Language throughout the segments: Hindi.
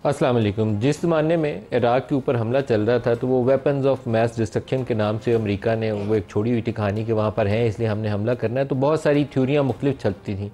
अस्सलाम वालेकुम। जिस ज़माने में इराक़ के ऊपर हमला चल रहा था तो वो वेपन्स ऑफ मैस डिस्ट्रक्शन के नाम से अमेरिका ने वो एक छोड़ी हुई थी कहानी कि वहाँ पर हैं इसलिए हमने हमला करना है, तो बहुत सारी थ्योरियाँ मुख्तलिफ चलती थी।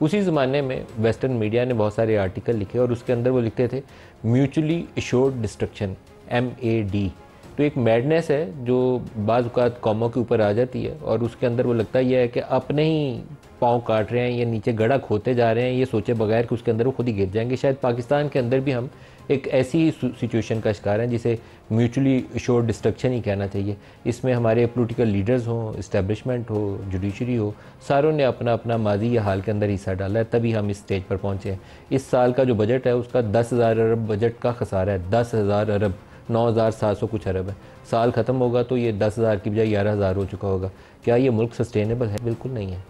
उसी ज़माने में वेस्टर्न मीडिया ने बहुत सारे आर्टिकल लिखे और उसके अंदर वो लिखते थे म्यूचुअली एश्योर्ड डिस्ट्रक्शन, MAD। तो एक मैडनेस है जो बाज़ औक़ात कौमों के ऊपर आ जाती है और उसके अंदर वो लगता यह है कि अपने ही पाँव काट रहे हैं या नीचे गड़ा खोते जा रहे हैं, ये सोचे बगैर कि उसके अंदर वो खुद ही गिर जाएंगे। शायद पाकिस्तान के अंदर भी हम एक ऐसी ही सिचुएशन का शिकार हैं जिसे म्यूचुअली एश्योर्ड डिस्ट्रक्शन ही कहना चाहिए। इसमें हमारे पॉलिटिकल लीडर्स हों, इस्टेब्लिशमेंट हो, जुडिशरी हो, सारों ने अपना अपना माजी या हाल के अंदर हिस्सा डाला है, तभी हम इस स्टेज पर पहुँचे हैं। इस साल का जो बजट है उसका 10,000 अरब बजट का खसारा है। 10,000 अरब, 9,700 कुछ अरब है। साल ख़त्म होगा तो ये 10,000 की बजाय 11,000 हो चुका होगा। क्या ये मुल्क सस्टेनेबल है? बिल्कुल नहीं है।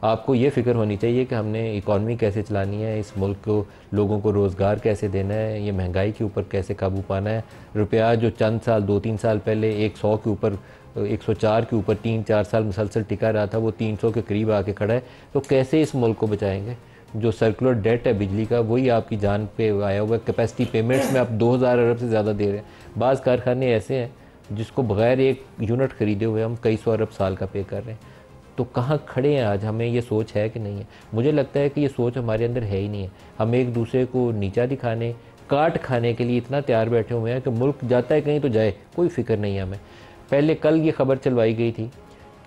आपको ये फ़िक्र होनी चाहिए कि हमने इकॉनमी कैसे चलानी है, इस मुल्क को, लोगों को रोज़गार कैसे देना है, ये महंगाई के ऊपर कैसे काबू पाना है। रुपया जो चंद साल 2-3 साल पहले 100 के ऊपर, 104 के ऊपर 3-4 साल मुसलसल टिका रहा था, वो 300 के करीब आके खड़ा है। तो कैसे इस मुल्क को बचाएंगे? जो सर्कुलर डेट है बिजली का, वही आपकी जान पे आया हुआ है। कैपेसिटी पेमेंट्स में आप 2,000 अरब से ज़्यादा दे रहे हैं। बाज़ कारखाने ऐसे हैं जिसको बग़ैर एक यूनिट ख़रीदे हुए हम कई सौ अरब साल का पे कर रहे हैं। तो कहाँ खड़े हैं आज? हमें ये सोच है कि नहीं है? मुझे लगता है कि ये सोच हमारे अंदर है ही नहीं है। हम एक दूसरे को नीचा दिखाने, काट खाने के लिए इतना तैयार बैठे हुए हैं कि मुल्क जाता है कहीं तो जाए, कोई फ़िक्र नहीं है हमें। पहले कल ये खबर चलवाई गई थी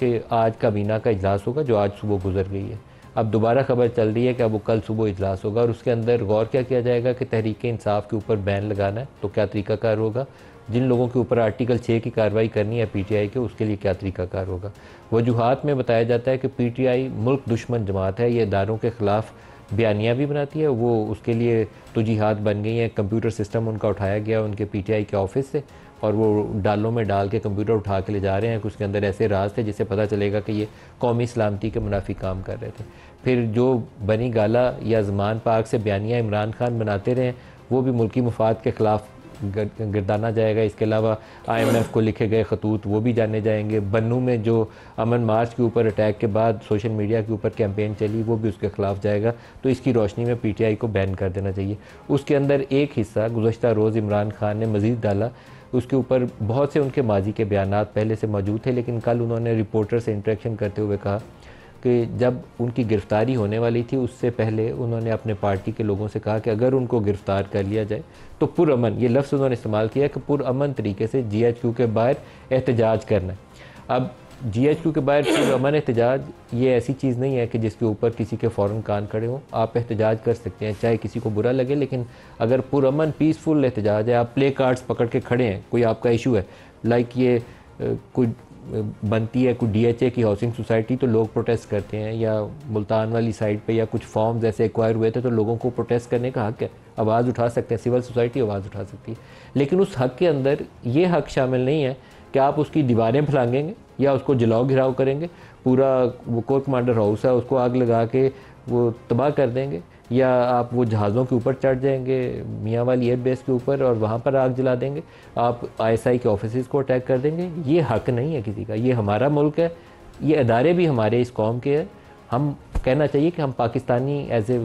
कि आज काबीना का इजलास होगा, जो आज सुबह गुजर गई है। अब दोबारा खबर चल रही है कि अब वो कल सुबह इजलास होगा और उसके अंदर गौर क्या किया जाएगा कि तहरीक इंसाफ के ऊपर बैन लगाना है, तो क्या तरीक़ाकार होगा। जिन लोगों के ऊपर आर्टिकल 6 की कार्रवाई करनी है PTI के, उसके लिए क्या तरीक़ाकार होगा। वजूहात में बताया जाता है कि PTI मुल्क दुश्मन जमात है, ये इदारों के ख़िलाफ़ बयानियाँ भी बनाती है, वो उसके लिए तो जिहाद बन गई हैं। कंप्यूटर सिस्टम उनका उठाया गया उनके PTI के ऑफिस से और वो डालों में डाल के कंप्यूटर उठा के ले जा रहे हैं कि उसके अंदर ऐसे राज थे जिससे पता चलेगा कि ये कौमी सलामती के मुनाफी काम कर रहे थे। फिर जो बनी गाला या ज़मान पाक से बयानियाँ इमरान खान बनाते रहे, वो भी मुल्की मुफाद के ख़िलाफ़ गिरदाना जाएगा। इसके अलावा IMF को लिखे गए खतूत वो भी जाने जाएंगे। बन्नू में जो अमन मार्च के ऊपर अटैक के बाद सोशल मीडिया के ऊपर कैंपेन चली, वो भी उसके ख़िलाफ़ जाएगा। तो इसकी रोशनी में PTI को बैन कर देना चाहिए। उसके अंदर एक हिस्सा गुज़श्ता रोज़ इमरान खान ने मज़ीद डाला, उसके ऊपर बहुत से उनके माजी के बयानात पहले से मौजूद थे, लेकिन कल उन्होंने रिपोर्टर से इंटरेक्शन करते हुए कहा कि जब उनकी गिरफ़्तारी होने वाली थी उससे पहले उन्होंने अपने पार्टी के लोगों से कहा कि अगर उनको गिरफ़्तार कर लिया जाए तो पुरअमन, ये लफ्ज़ उन्होंने इस्तेमाल किया कि पुरअमन तरीके से GHQ के बाहर एहतजाज करना है। अब GHQ के बाहर पुरअमन एहतजाज ये ऐसी चीज़ नहीं है कि जिसके ऊपर किसी के फ़ौरन कान खड़े हों। आप एहतजाज कर सकते हैं चाहे किसी को बुरा लगे, लेकिन अगर पुरअमन पीसफुल एहतजाज है, आप प्ले कार्ड्स पकड़ के खड़े हैं, कोई आपका इशू है, लाइक ये कोई बनती है कोई DHA की हाउसिंग सोसाइटी तो लोग प्रोटेस्ट करते हैं, या मुल्तान वाली साइड पे या कुछ फॉर्म्स ऐसे एक्वायर हुए थे तो लोगों को प्रोटेस्ट करने का हक़ है, आवाज़ उठा सकते हैं, सिविल सोसाइटी आवाज़ उठा सकती है। लेकिन उस हक़ के अंदर ये हक़ शामिल नहीं है कि आप उसकी दीवारें फैलाएंगे या उसको जलाओ घिराव करेंगे, पूरा वो कोर कमांडर हाउस है उसको आग लगा के वो तबाह कर देंगे, या आप वो जहाज़ों के ऊपर चढ़ जाएंगे मियाँ वाली एयर बेस के ऊपर और वहाँ पर आग जला देंगे, आप ISI के ऑफिस को अटैक कर देंगे। ये हक़ नहीं है किसी का। ये हमारा मुल्क है, ये अदारे भी हमारे इस कौम के हैं। हम कहना चाहिए कि हम Pakistani, as a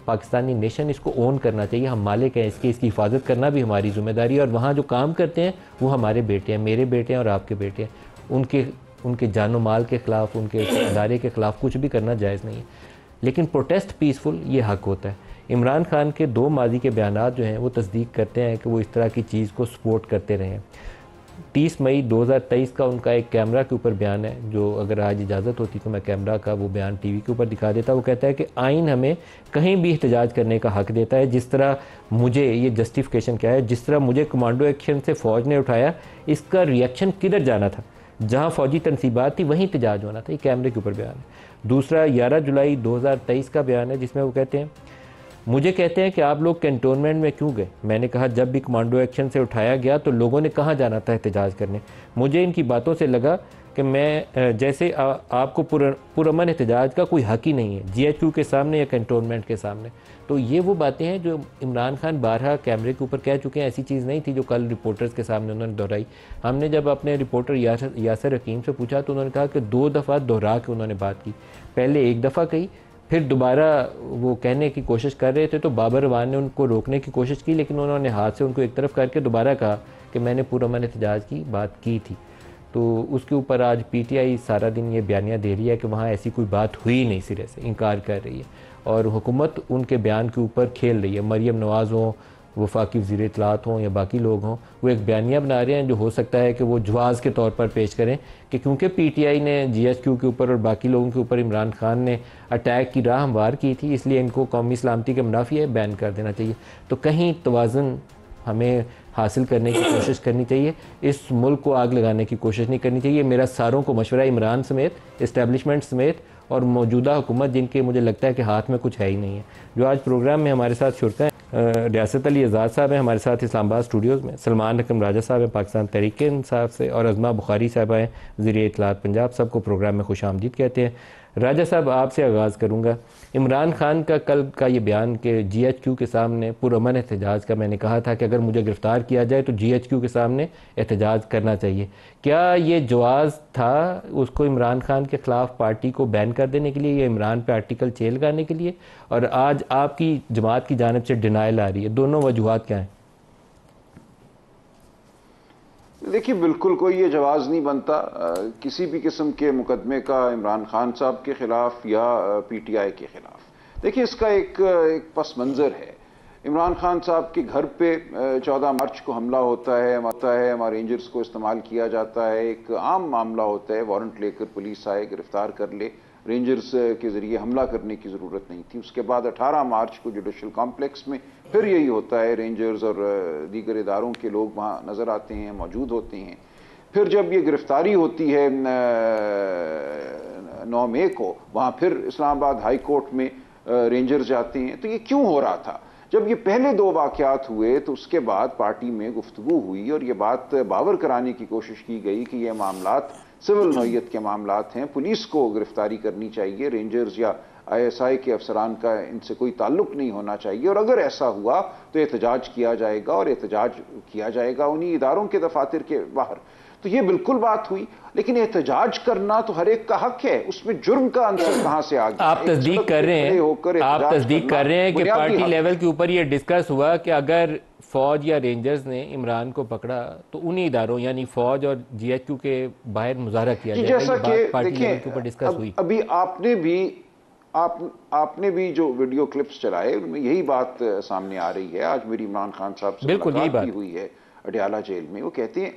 Pakistani nation, इसको ओन करना चाहिए। हम मालिक हैं इसकी हिफाजत करना भी हमारी ज़िम्मेदारी है। और वहाँ जो काम करते हैं वो हमारे बेटे हैं, मेरे बेटे हैं और आपके बेटे हैं। उनके जानो माल के ख़िलाफ़, उनके अदारे के ख़िलाफ़ कुछ भी करना जायज़ नहीं है। लेकिन प्रोटेस्ट पीसफुल ये हक़ होता है। इमरान खान के 2 माजी के बयानात जो हैं वो तस्दीक करते हैं कि वो इस तरह की चीज़ को सपोर्ट करते रहे हैं। 30 मई 2023 का उनका एक कैमरा के ऊपर बयान है, जो अगर आज इजाज़त होती तो मैं कैमरा का वो बयान TV के ऊपर दिखा देता। वो कहता है कि आइन हमें कहीं भी एहतजाज करने का हक़ देता है। जिस तरह मुझे, ये जस्टिफिकेशन क्या है, जिस तरह मुझे कमांडो एक्शन से फ़ौज ने उठाया, इसका रिएक्शन किधर जाना था, जहाँ फ़ौजी तनसीबात थी वहीं एहतजाज होना था। ये कैमरे के ऊपर बयान है। दूसरा 11 जुलाई 2023 का बयान है जिसमें वो कहते हैं, मुझे कहते हैं कि आप लोग कैंटोनमेंट में क्यों गए। मैंने कहा जब भी कमांडो एक्शन से उठाया गया तो लोगों ने कहाँ जाना था एहतजाज करने। मुझे इनकी बातों से लगा कि मैं जैसे आपको पुरअमन एहतजाज का कोई हक़ ही नहीं है GHQ के सामने या कैंटोनमेंट के सामने। तो ये वो बातें हैं जो इमरान खान बारहा कैमरे के ऊपर कह चुके हैं। ऐसी चीज़ नहीं थी जो कल रिपोर्टर्स के सामने उन्होंने दोहराई। हमने जब अपने रिपोर्टर यासर हकीम से पूछा तो उन्होंने कहा कि 2 दफ़ा दोहरा के उन्होंने बात की। पहले 1 दफ़ा कही फिर दोबारा वो कहने की कोशिश कर रहे थे तो बाबर रवान ने उनको रोकने की कोशिश की, लेकिन उन्होंने हाथ से उनको एक तरफ करके दोबारा कहा कि मैंने पुरअमन एहतजाज की बात की थी। तो उसके ऊपर आज पीटीआई सारा दिन ये बयानियाँ दे रही है कि वहाँ ऐसी कोई बात हुई नहीं, सिरे से इनकार कर रही है और हुकूमत उनके बयान के ऊपर खेल रही है। मरियम नवाज़ हों, वफाकी वज़ीर इत्तलात हों या बाकी लोग हों, वो एक बयानिया बना रहे हैं जो हो सकता है कि वो जवाज़ के तौर पर पेश करें कि क्योंकि पीटीआई ने जीएचक्यू के ऊपर और बाकी लोगों के ऊपर इमरान खान ने अटैक की राह हमवार की थी, इसलिए इनको कौमी सलामती के मुनाफी है बैन कर देना चाहिए। तो कहीं तवाज़ुन हमें हासिल करने की कोशिश करनी चाहिए, इस मुल्क को आग लगाने की कोशिश नहीं करनी चाहिए। मेरा सारों को मशवरा, इमरान समेत, इस्टेब्लिशमेंट समेत और मौजूदा हुकूमत जिनके मुझे लगता है कि हाथ में कुछ है ही नहीं है। जो आज प्रोग्राम में हमारे साथ शुरका हैं, रियासत अली आज़ाद साहब हैं हमारे साथ इस्लामाबाद स्टूडियोज़ में, सलमान रकम राजा साहब हैं पाकिस्तान तहरीक-ए-इंसाफ से, और अज़मा बुखारी साहबा हैं वज़ीर इत्तलात पंजाब। सबको प्रोग्राम में खुश आमदीद कहते हैं। राजा साहब, आपसे आगाज़ करूँगा। इमरान खान का कल का ये बयान कि जीएचक्यू के सामने पुरअमन एहतजाज का, मैंने कहा था कि अगर मुझे गिरफ़्तार किया जाए तो जीएचक्यू के सामने एहतजाज करना चाहिए, क्या ये जवाज़ था उसको इमरान खान के ख़िलाफ़ पार्टी को बैन कर देने के लिए या इमरान पे आर्टिकल चेल लगाने के लिए? और आज आपकी जमात की जानिब से डिनाइल आ रही है, दोनों वजूहात क्या हैं? देखिए, बिल्कुल कोई ये जवाज़ नहीं बनता किसी भी किस्म के मुकदमे का इमरान खान साहब के ख़िलाफ़ या पीटीआई के ख़िलाफ़। देखिए, इसका एक पस मंज़र है। इमरान खान साहब के घर पे 14 मार्च को हमला होता है, हमारे रेंजर्स को इस्तेमाल किया जाता है, एक आम मामला होता है, वारंट लेकर पुलिस आए, गिरफ्तार कर ले, रेंजर्स के ज़रिए हमला करने की ज़रूरत नहीं थी। उसके बाद 18 मार्च को जुडिशल कॉम्प्लेक्स में फिर यही होता है, रेंजर्स और दीगर इदारों के लोग वहाँ नज़र आते हैं, मौजूद होते हैं। फिर जब ये गिरफ्तारी होती है 9 मई को, वहाँ फिर इस्लामाबाद हाई कोर्ट में रेंजर्स जाते हैं। तो ये क्यों हो रहा था? जब ये पहले 2 वाक़यात हुए तो उसके बाद पार्टी में गुफ्तगू हुई और ये बात बावर कराने की कोशिश की गई कि ये मामलात सिविल नौइयत के मामलात हैं, पुलिस को गिरफ्तारी करनी चाहिए, रेंजर्स या आईएसआई के अफसरान का इनसे कोई ताल्लुक नहीं होना चाहिए, और अगर ऐसा हुआ तो एहतजाज किया जाएगा और एहतजाज किया जाएगा उन्हीं इदारों के दफातर के बाहर। तो ये बिल्कुल बात हुई, लेकिन एहतजाज करना तो हर एक का हक है, उसमें जुर्म का अंतर कहां से आ गया? आप तस्दीक कर रहे हैं कि पार्टी लेवल के ऊपर ये डिस्कस हुआ कि अगर फौज या रेंजर्स ने इमरान को पकड़ा तो उन्हीं इदारों यानी फौज और जीएचक्यू के बाहर मुजाहरा किया जाएगा। जैसा कि पार्टी लेवल के ऊपर डिस्कस हुई। अभी आपने भी जो वीडियो क्लिप्स चलाए उनमें यही बात सामने आ रही है। आज मेरी इमरान खान साहब से मुलाकात भी हुई है अडयाला जेल में। वो कहते हैं,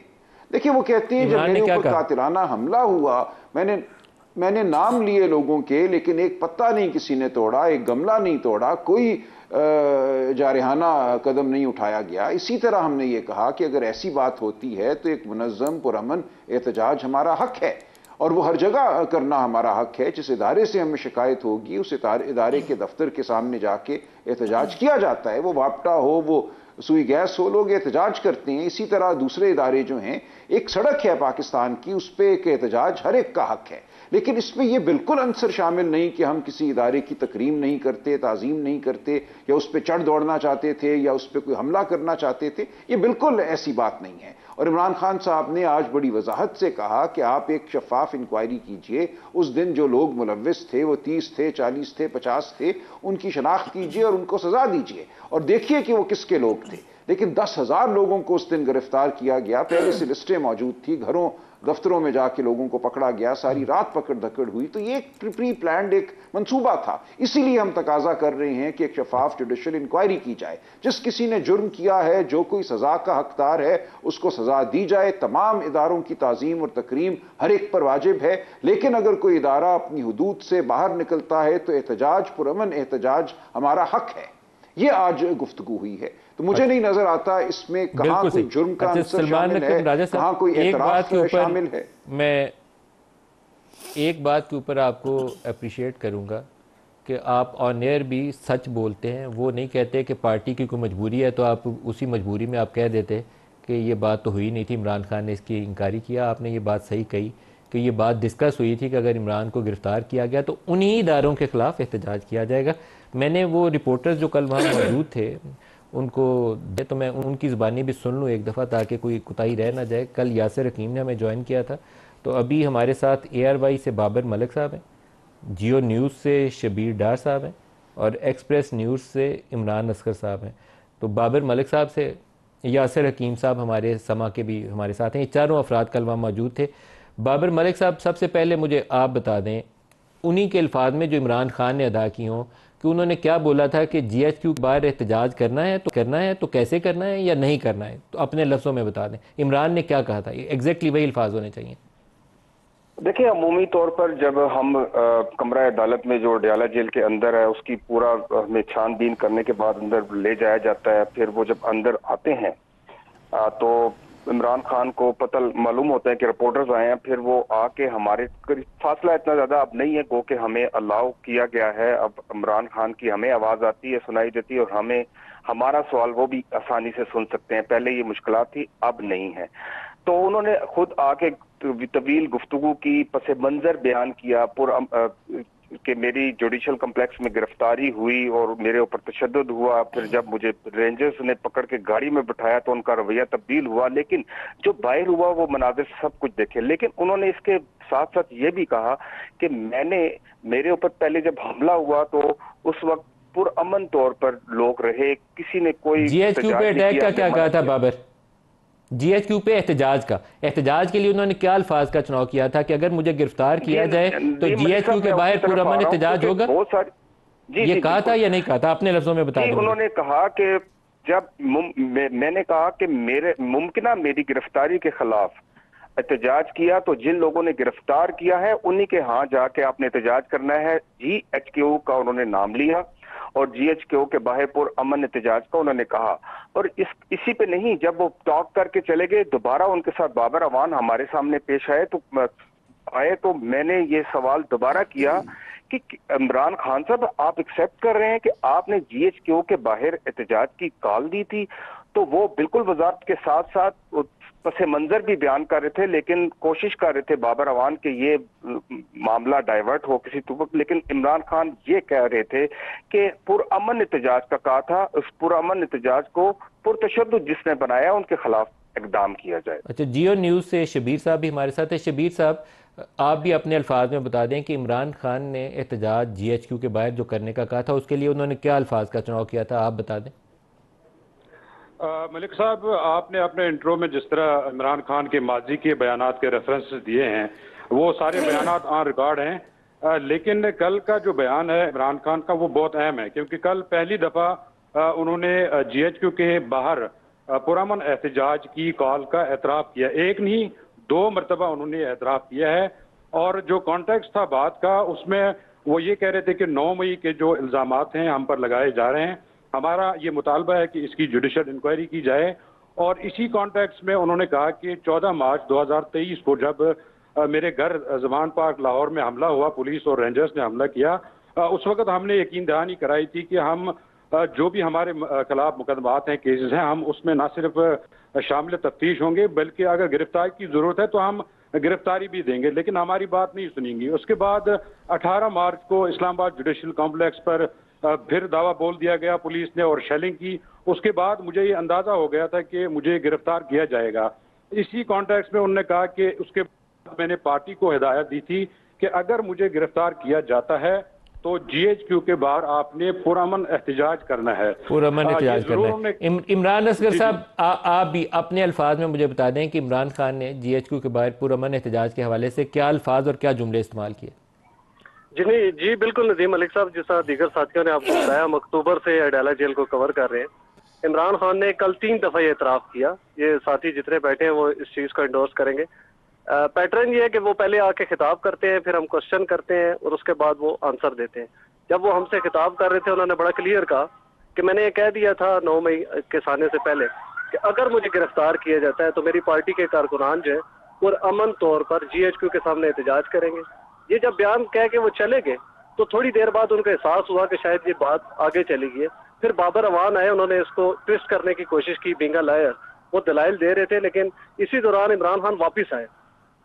देखिए वो कहते हैं, जब मेरे ऊपर कातिलाना हमला हुआ, मैंने नाम लिए लोगों के, लेकिन एक पत्ता नहीं किसी ने तोड़ा, एक गमला नहीं तोड़ा, कोई जारहाना कदम नहीं उठाया गया। इसी तरह हमने ये कहा कि अगर ऐसी बात होती है तो एक मुनज़्ज़म पुरअमन एहतजाज हमारा हक है और वो हर जगह करना हमारा हक है। जिस इदारे से हमें शिकायत होगी उस इदारे के दफ्तर के सामने जाके एहतजाज किया जाता है। वो वापटा हो, वो सुई गैस हो, लोग एहतजाज करते हैं। इसी तरह दूसरे इदारे जो हैं, एक सड़क है पाकिस्तान की, उस पर एक एहतजाज हर एक का हक है। लेकिन इसमें यह बिल्कुल अंसर शामिल नहीं कि हम किसी इदारे की तकरीम नहीं करते, ताज़ीम नहीं करते, या उस पर चढ़ दौड़ना चाहते थे या उस पर कोई हमला करना चाहते थे। ये बिल्कुल ऐसी बात नहीं है। और इमरान खान साहब ने आज बड़ी वजाहत से कहा कि आप एक शफाफ इंक्वायरी कीजिए। उस दिन जो लोग मुलव्विस थे, वो 30 थे, 40 थे, 50 थे, उनकी शनाख्त कीजिए और उनको सजा दीजिए और देखिए कि वो किसके लोग थे। लेकिन 10,000 लोगों को उस दिन गिरफ्तार किया गया, पहले से लिस्टें मौजूद थी, घरों दफ्तरों में जाके लोगों को पकड़ा गया, सारी रात पकड़ धकड़ हुई। तो ये एक प्री प्लान्ड एक मंसूबा था। इसीलिए हम तकाजा कर रहे हैं कि एक शफाफ जुडिशल इंक्वायरी की जाए। जिस किसी ने जुर्म किया है, जो कोई सजा का हकदार है, उसको सजा दी जाए। तमाम इदारों की ताजीम और तकरीम हर एक पर वाजिब है, लेकिन अगर कोई इदारा अपनी हुदूद से बाहर निकलता है तो एहतजाज, पुरअमन एहतजाज हमारा हक है। ये आज गुफ्तगू हुई है। तो मुझे नहीं नजर आता इसमें कहां कोई जुर्म का अंसर शामिल है, कहां कोई एतराफ शामिल है। मैं एक बात के ऊपर आपको अप्रिशिएट करूंगा कि आप ऑन एयर भी सच बोलते हैं। वो नहीं कहते कि पार्टी की कोई मजबूरी है तो आप उसी मजबूरी में आप कह देते कि ये बात तो हुई नहीं थी, इमरान खान ने इसकी इंकारी किया। आपने ये बात सही कही कि ये बात डिस्कस हुई थी कि अगर इमरान को गिरफ्तार किया गया तो उन्हीं इदारों के खिलाफ एहतजाज किया जाएगा। मैंने वो रिपोर्टर्स जो कल वहाँ मौजूद थे उनको तो मैं उनकी ज़बानी भी सुन लूँ एक दफ़ा, ताकि कोई कुताही रह ना जाए। कल यासिर हकीम ने हमें ज्वाइन किया था, तो अभी हमारे साथ ARY से बाबर मलिक साहब हैं जियो न्यूज़ से शबीर डार साहब हैं और एक्सप्रेस न्यूज़ से इमरान असगर साहब हैं। तो बाबर मलिक साहब से यासिर हकीम साहब हमारे समा के भी हमारे साथ हैं। ये चारों अफराद कल वहाँ मौजूद थे। बाबर मलिक साहब, सबसे पहले मुझे आप बता दें उन्हीं के अल्फाज में जो इमरान खान ने अदा की हों कि उन्होंने क्या बोला था कि GHQ के बाहर एहतजाज करना है तो कैसे करना है या नहीं करना है, तो अपने लफ्ज़ों में बता दें इमरान ने क्या कहा था। एग्जैक्टली वही अल्फाज होने चाहिए। देखिए, अमूमी तौर पर जब हम कमरा अदालत में जो अडयाला जेल के अंदर है उसकी पूरा हमें छानबीन करने के बाद अंदर ले जाया जाता है, फिर वो जब अंदर आते हैं तो इमरान खान को पता मालूम होता है कि रिपोर्टर्स आए हैं, फिर वो आके हमारे फासला इतना ज्यादा अब नहीं है गो कि हमें अलाउ किया गया है। अब इमरान खान की हमें आवाज आती है, सुनाई देती है और हमें हमारा सवाल वो भी आसानी से सुन सकते हैं। पहले ये मुश्किल थी, अब नहीं है। तो उन्होंने खुद आके तवील गुफ्तगू की, पस मंजर बयान किया कि मेरी जुडिशल कम्प्लेक्स में गिरफ्तारी हुई और मेरे ऊपर तशद्दुद हुआ। फिर जब मुझे रेंजर्स ने पकड़ के गाड़ी में बिठाया तो उनका रवैया तब्दील हुआ, लेकिन जो बाहर हुआ वो मनाजिर सब कुछ देखे। लेकिन उन्होंने इसके साथ साथ ये भी कहा कि मेरे ऊपर पहले जब हमला हुआ तो उस वक्त पुरअमन तौर पर लोग रहे, किसी ने कोई GHQ पे अटैक का क्या कहा था बाबर? GHQ पे एहतजाज के लिए उन्होंने क्या अल्फाज का चुनाव किया था कि अगर मुझे गिरफ्तार किया जाए तो GHQ के बाहर पुरअमन एहतजाज होगा? ये कहा था या नहीं कहा था? अपने लफ्जों में बता दें। उन्होंने कहा कि जब मैंने कहा कि मेरी गिरफ्तारी के खिलाफ एहतजाज किया तो जिन लोगों ने गिरफ्तार किया है उन्हीं के यहाँ जाके आपने एहतजाज करना है। GHQ का उन्होंने नाम लिया और GHQ के बाहर पुरअमन एहतजाज का उन्होंने कहा। और इसी पे नहीं, जब वो टॉक करके चले गए दोबारा उनके साथ बाबर अवान हमारे सामने पेश आए तो मैंने ये सवाल दोबारा किया कि इमरान खान साहब, आप एक्सेप्ट कर रहे हैं कि आपने GHQ के बाहर एहतजाज की कॉल दी थी? तो वो बिल्कुल वजारत के साथ साथ पस मंजर भी बयान कर रहे थे, लेकिन कोशिश कर रहे थे बाबर अवान के ये मामला डाइवर्ट हो किसी तरफ। लेकिन इमरान खान ये कह रहे थे कि पुरअमन एहतजाज का कहा था, उस पुरअमन एहतजाज को पुरतशद्दुद जिसने बनाया उनके खिलाफ इकदाम किया जाए। अच्छा, जियो न्यूज़ से शबीर साहब भी हमारे साथ है। शबीर साहब, आप भी अपने अल्फाज में बता दें कि इमरान खान ने एहतजाज GHQ के बाहर जो करने का कहा था उसके लिए उन्होंने क्या अल्फाज का चुनाव किया था, आप बता दें। मलिक साहब, आपने अपने इंट्रो में जिस तरह इमरान खान के माजी के बयानात के रेफरेंसेस दिए हैं वो सारे बयानात ऑन रिकॉर्ड हैं, लेकिन कल का जो बयान है इमरान खान का वो बहुत अहम है, क्योंकि कल पहली दफ़ा उन्होंने GHQ के बाहर पुरअमन एहतजाज की कॉल का एतराफ़ किया। एक नहीं, 2 मरतबा उन्होंने एतराफ़ किया है। और जो कॉन्टेक्स्ट था बात का उसमें वो ये कह रहे थे कि 9 मई के जो इल्ज़ामात हैं हम पर लगाए जा रहे हैं, हमारा ये मुतालबा है कि इसकी जुडिशल इंक्वायरी की जाए। और इसी कॉन्टेक्स्ट में उन्होंने कहा कि 14 मार्च 2023 को जब मेरे घर जमान पार्क लाहौर में हमला हुआ, पुलिस और रेंजर्स ने हमला किया, उस वक्त हमने यकीन दहानी कराई थी कि हम जो भी हमारे खिलाफ मुकदमात हैं, केसेस हैं, हम उसमें ना सिर्फ शामिल तफ्तीश होंगे बल्कि अगर गिरफ्तारी की जरूरत है तो हम गिरफ्तारी भी देंगे, लेकिन हमारी बात नहीं सुनेंगी। उसके बाद 18 मार्च को इस्लामाबाद जुडिशल कॉम्प्लेक्स पर फिर दावा बोल दिया गया पुलिस ने और शेलिंग की। उसके बाद मुझे ये अंदाजा हो गया था कि मुझे गिरफ्तार किया जाएगा। इसी कॉन्टेक्स्ट में उन्होंने कहा कि उसके बाद मैंने पार्टी को हिदायत दी थी कि अगर मुझे गिरफ्तार किया जाता है तो GHQ के बाहर आपने पुरअमन एहतजाज करना है, पुरअमन एहतजाज करना है। इमरान असगर साहब, आप भी अपने अल्फाज में मुझे बता दें कि इमरान खान ने GHQ के बाहर पुरअमन एहतजाज के हवाले से क्या अल्फाज और क्या जुमले इस्तेमाल किए? जी बिल्कुल नदीम मलिक साहब, जिस तरह दीगर साथियों ने आपको बताया, हम अक्टूबर से अडयाला जेल को कवर कर रहे हैं। इमरान खान ने कल 3 दफा ये एतराफ़ किया। ये साथी जितने बैठे हैं वो इस चीज को इंडोर्स करेंगे। पैटर्न ये है कि वो पहले आके खिताब करते हैं, फिर हम क्वेश्चन करते हैं और उसके बाद वो आंसर देते हैं। जब वो हमसे खिताब कर रहे थे उन्होंने बड़ा क्लियर कहा कि मैंने ये कह दिया था 9 मई के आने से पहले कि अगर मुझे गिरफ्तार किया जाता है तो मेरी पार्टी के कारकुनान जो है पुरअमन तौर पर GHQ के सामने एहतजाज करेंगे। ये जब बयान कह के वो चले गए तो थोड़ी देर बाद उनको एहसास हुआ कि शायद ये बात आगे चली गई है। फिर बाबर अवान आए, उन्होंने इसको ट्विस्ट करने की कोशिश की, बीइंग अ लायर। वो दलाइल दे रहे थे, लेकिन इसी दौरान इमरान खान वापिस आए।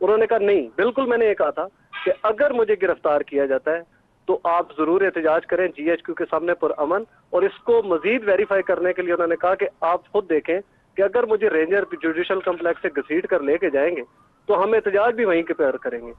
उन्होंने कहा नहीं, बिल्कुल मैंने ये कहा था कि अगर मुझे गिरफ्तार किया जाता है तो आप जरूर एहतजाज करें GHQ के सामने पुरअमन। और इसको मजीद वेरीफाई करने के लिए उन्होंने कहा कि आप खुद देखें कि अगर मुझे रेंजर जुडिशल कम्प्लेक्स से घसीट कर लेके जाएंगे तो हम एहतजाज भी वहीं के पर करेंगे।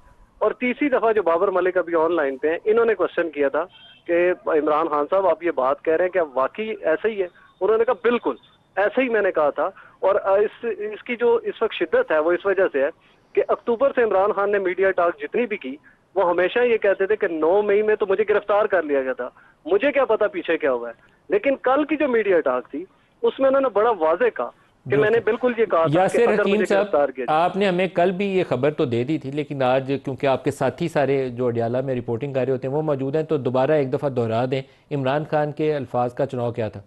और तीसरी दफा जो बाबर मलिक अभी ऑनलाइन पे हैं, इन्होंने क्वेश्चन किया था कि इमरान खान साहब आप ये बात कह रहे हैं, क्या वाकई ऐसा ही है? उन्होंने कहा बिल्कुल ऐसा ही मैंने कहा था। और इसकी जो इस वक्त शिद्दत है वो इस वजह से है कि अक्टूबर से इमरान खान ने मीडिया टॉक जितनी भी की, वो हमेशा ये कहते थे कि 9 मई में तो मुझे गिरफ्तार कर लिया गया था, मुझे क्या पता पीछे क्या हुआ है। लेकिन कल की जो मीडिया टॉक थी उसमें उन्होंने बड़ा वाजे कहा कि मैंने बिल्कुल ये कहा था कि अगर मुझे गिरफ्तार किया जाए। आपने हमें कल भी ये खबर तो दे दी थी, लेकिन आज क्योंकि आपके साथी सारे जो अडियाला में रिपोर्टिंग कर रहे होते हैं वो मौजूद हैं, तो दोबारा एक दफ़ा दोहरा दें, इमरान खान के अल्फाज का चुनाव क्या था?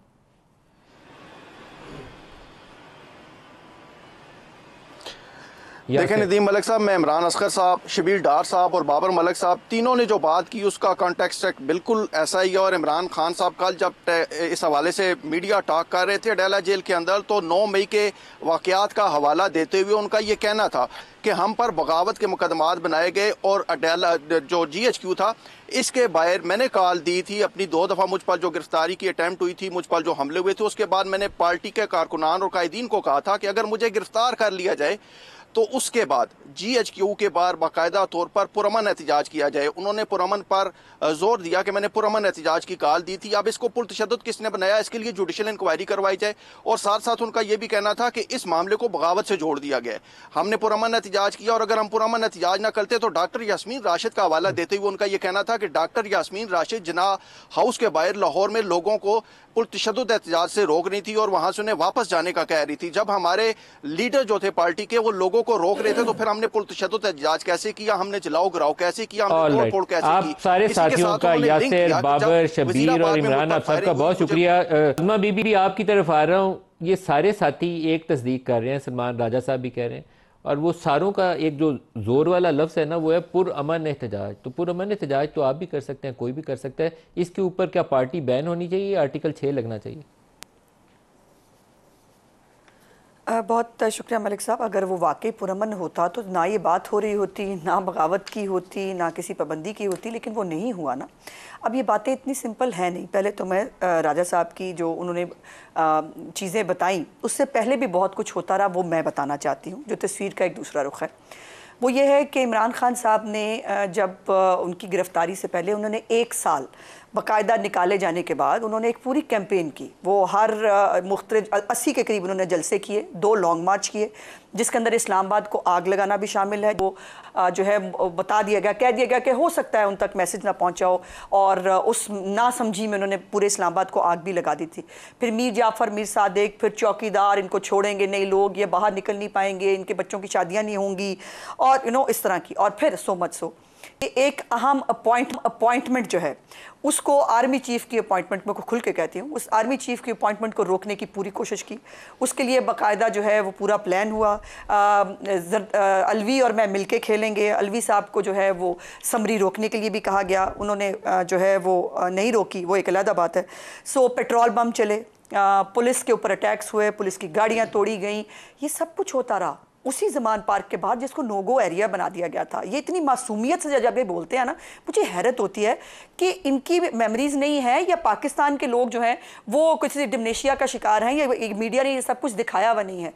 देखें नदीम मलिक साहब, मैं इमरान असगर साहब, शबीर डार साहब और बाबर मलिक साहब तीनों ने जो बात की उसका कॉन्टेक्स्ट बिल्कुल ऐसा ही है। और इमरान खान साहब कल जब इस हवाले से मीडिया टॉक कर रहे थे अडेला जेल के अंदर, तो 9 मई के वाक़यात का हवाला देते हुए उनका ये कहना था कि हम पर बगावत के मुकदमात बनाए गए और अडेला जो GHQ था इसके बाहर मैंने कॉल दी थी अपनी 2 दफ़ा मुझ पर जो गिरफ्तारी की अटैम्प्ट हुई थी, मुझ पर जो हमले हुए थे, उसके बाद मैंने पार्टी के कारकुनान और कायदीन को कहा था कि अगर मुझे गिरफ्तार कर लिया जाए तो उसके बाद GHQ के बाहर बाकायदा तौर पर पुरअमन एहतजाज किया जाए। उन्होंने पुरअमन पर जोर दिया कि मैंने पुरअमन एहतजाज की कॉल दी थी। अब इसको पुरतशद्दुद किसने बनाया, इसके लिए जुडिशल इंक्वायरी करवाई जाए। और साथ साथ उनका यह भी कहना था कि इस मामले को बगावत से जोड़ दिया गया। हमने पुरअमन एहतजाज किया और अगर हम पुरअमन एहतजाज ना करते तो डॉक्टर यास्मीन राशिद का हवाला देते हुए उनका यह कहना था कि डॉक्टर यास्मीन राशिद जिन्ना हाउस के बाहर लाहौर में लोगों को पुरतशद्दुद एहतजाज से रोक रही थी और वहां से उन्हें वापस जाने का कह रही थी। जब हमारे लीडर जो थे पार्टी के वो लोगों को रोक रहे थे तो फिर हमने पुरतशद्दुद एहतजाज कैसे किया, हमने जलाओ गिराओ कैसे किया, हमने तोड़ फोड़ कैसे की। आप सारे साथियों का, यासिर, बाबर, शबीर और इमरान, आप सबका बहुत शुक्रिया। अज़मा बीबी आपकी तरफ आ रहा हूँ। ये सारे साथी एक तस्दीक कर रहे हैं, सलमान राजा साहब भी कह रहे हैं, और वो सारों का एक जो जोर वाला लफ्ज़ है ना वो है पुरअमन एहतजाज। तो पुरअमन एहतजाज तो आप भी कर सकते हैं, कोई भी कर सकता है। इसके ऊपर क्या पार्टी बैन होनी चाहिए या आर्टिकल 6 लगना चाहिए? बहुत शुक्रिया मलिक साहब। अगर वो वाकई पुरअमन होता तो ना ये बात हो रही होती, ना बगावत की होती, ना किसी पाबंदी की होती, लेकिन वो नहीं हुआ ना। अब ये बातें इतनी सिंपल है नहीं। पहले तो मैं राजा साहब की जो उन्होंने चीज़ें बताई उससे पहले भी बहुत कुछ होता रहा, वो मैं बताना चाहती हूँ। जो तस्वीर का एक दूसरा रुख है वो ये है कि इमरान खान साहब ने जब उनकी गिरफ्तारी से पहले उन्होंने 1 साल बाकायदा निकाले जाने के बाद उन्होंने एक पूरी कैंपेन की। वो हर मुख्तलिफ 80 के करीब उन्होंने जलसे किए, 2 लॉन्ग मार्च किए, जिसके अंदर इस्लामाबाद को आग लगाना भी शामिल है। वो जो है बता दिया गया, कह दिया गया कि हो सकता है उन तक मैसेज ना पहुंचाओ, और उस नासमझी में उन्होंने पूरे इस्लामाबाद को आग भी लगा दी थी। फिर मीर जाफ़र, मीर सादिक, फिर चौकीदार, इनको छोड़ेंगे नहीं लोग, ये बाहर निकल नहीं पाएंगे, इनके बच्चों की शादियाँ नहीं होंगी, और इस तरह की। और फिर सो मच सो एक अहम अपॉइंटमेंट जो है उसको आर्मी चीफ की अपॉइंटमेंट में को खुल के कहती हूँ, उस आर्मी चीफ की अपॉइंटमेंट को रोकने की पूरी कोशिश की। उसके लिए बाकायदा जो है वो पूरा प्लान हुआ। अलवी और मैं मिलके खेलेंगे। अलवी साहब को जो है वो समरी रोकने के लिए भी कहा गया, उन्होंने जो है वो नहीं रोकी, वो एक अलग बात है। सो पेट्रोल बम चले, पुलिस के ऊपर अटैक्स हुए, पुलिस की गाड़ियाँ तोड़ी गई, ये सब कुछ होता रहा उसी ज़मान पार्क के बाद जिसको नो गो एरिया बना दिया गया था। ये इतनी मासूमियत से जब ये बोलते हैं ना, मुझे हैरत होती है कि इनकी मेमोरीज नहीं है या पाकिस्तान के लोग जो हैं वो किसी डिमनेशिया का शिकार हैं, या मीडिया ने ये सब कुछ दिखाया हुआ नहीं है।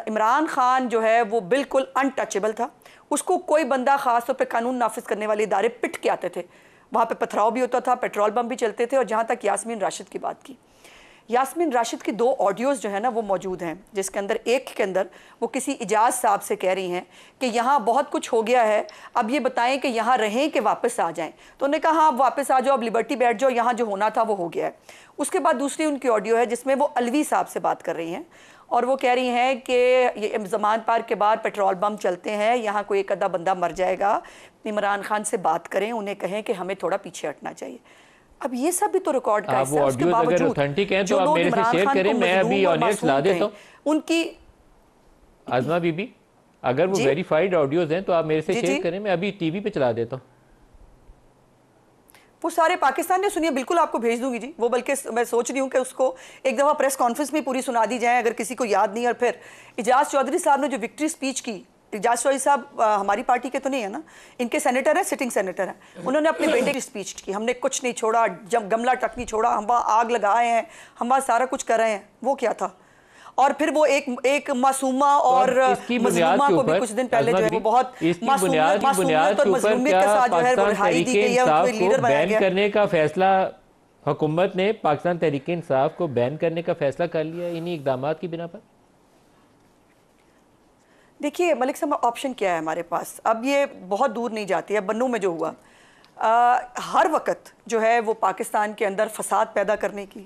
इमरान खान जो है वो बिल्कुल अनटचेबल था। उसको कोई बंदा ख़ास तौर पर कानून नाफिज करने वाले इदारे पिट के आते थे, वहाँ पर पथराव भी होता था, पेट्रोल बम भी चलते थे। और जहाँ तक यास्मीन राशिद की बात की, यास्मीन राशिद की 2 ऑडियोज़ जो है ना वो मौजूद हैं, जिसके अंदर एक के अंदर वो किसी इजाज़ साहब से कह रही हैं कि यहाँ बहुत कुछ हो गया है, अब ये बताएं कि यहाँ रहें कि वापस आ जाएं। तो उन्होंने कहा हाँ आप वापस आ जाओ, अब लिबर्टी बैठ जाओ, यहाँ जो होना था वो हो गया है। उसके बाद दूसरी उनकी ऑडियो है जिसमें वो अलवी साहब से बात कर रही हैं और वो कह रही हैं कि ये ज़मान पार्क के बाद पेट्रोल बम चलते हैं, यहाँ कोई एक आधा बंदा मर जाएगा, इमरान खान से बात करें, उन्हें कहें कि हमें थोड़ा पीछे हटना चाहिए। अब ये सब भी तो रिकॉर्ड का हिस्सा है। उसके बावजूद अगर ऑथेंटिक है तो आप मेरे से शेयर करें, मैं अभी ऑडियो चला देता हूं उनकी। आज़मा बीबी, अगर वो वेरीफाइड ऑडियोज हैं तो आप मेरे से शेयर करें, मैं अभी टीवी पे चला देता हूं। वो सारे पाकिस्तान ने सुनिए, बिल्कुल आपको भेज दूंगी जी वो, बल्कि मैं सोच रही हूँ कि उसको एक दफ़ा प्रेस कॉन्फ्रेंस में पूरी सुना दी जाए अगर किसी को याद नहीं। और फिर इजाज़ चौधरी साहब ने जो विक्ट्री स्पीच की, इजाज़ चौधरी साहब हमारी पार्टी के तो नहीं है ना, इनके सेनेटर है, सिटिंग सेनेटर है, उन्होंने अपने बेटे की स्पीच की, हमने कुछ नहीं छोड़ा, जब गमला तक नहीं छोड़ा, हम वहाँ आग लगाए हैं, हम वहाँ सारा कुछ कर रहे हैं। वो क्या था? और फिर वो एक मासूमा और मजलूमा को भी कुछ दिन पहले जो है वो बहुत मासूमियत और मजलूमियत के साथ जो है वो रिहाई दी गई है, उसको लीडर बनाया गया। करने का फैसला हुकूमत ने पाकिस्तान तहरीक इंसाफ को बैन करने का फैसला कर लिया इन्हीं इकदाम की बिना पर। देखिए मलिक साहब, ऑप्शन क्या है हमारे पास? अब ये बहुत दूर नहीं जाती है। बन्नू में जो हुआ, हर वक्त जो है वो पाकिस्तान के अंदर फसाद पैदा करने की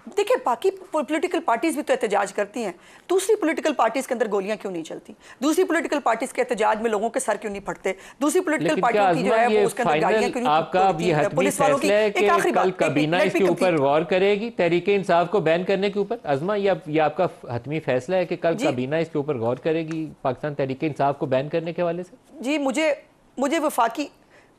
देखिए, बाकी पॉलिटिकल पार्टीज भी तो एहतजाज करती हैं, दूसरी पॉलिटिकल पार्टीज के अंदर गोलियां क्यों नहीं चलती? दूसरी पॉलिटिकल पार्टीज के एहतजाज में लोगों के सर क्यों नहीं फटते? दूसरी पॉलिटिकल पार्टियों की जो है वो उसके अंदर गाड़ियां क्यों नहीं? पुलिस वालों की एक आखिरी बात, काबीना इसके ऊपर गौर करेगी तहरीक इंसाफ को बैन करने के ऊपर। अज़मा, ये आपका हतमी फैसला है कि कल काबीना इसके ऊपर गौर करेगी पाकिस्तान तहरीक इंसाफ को बैन करने के हवाले से? जी,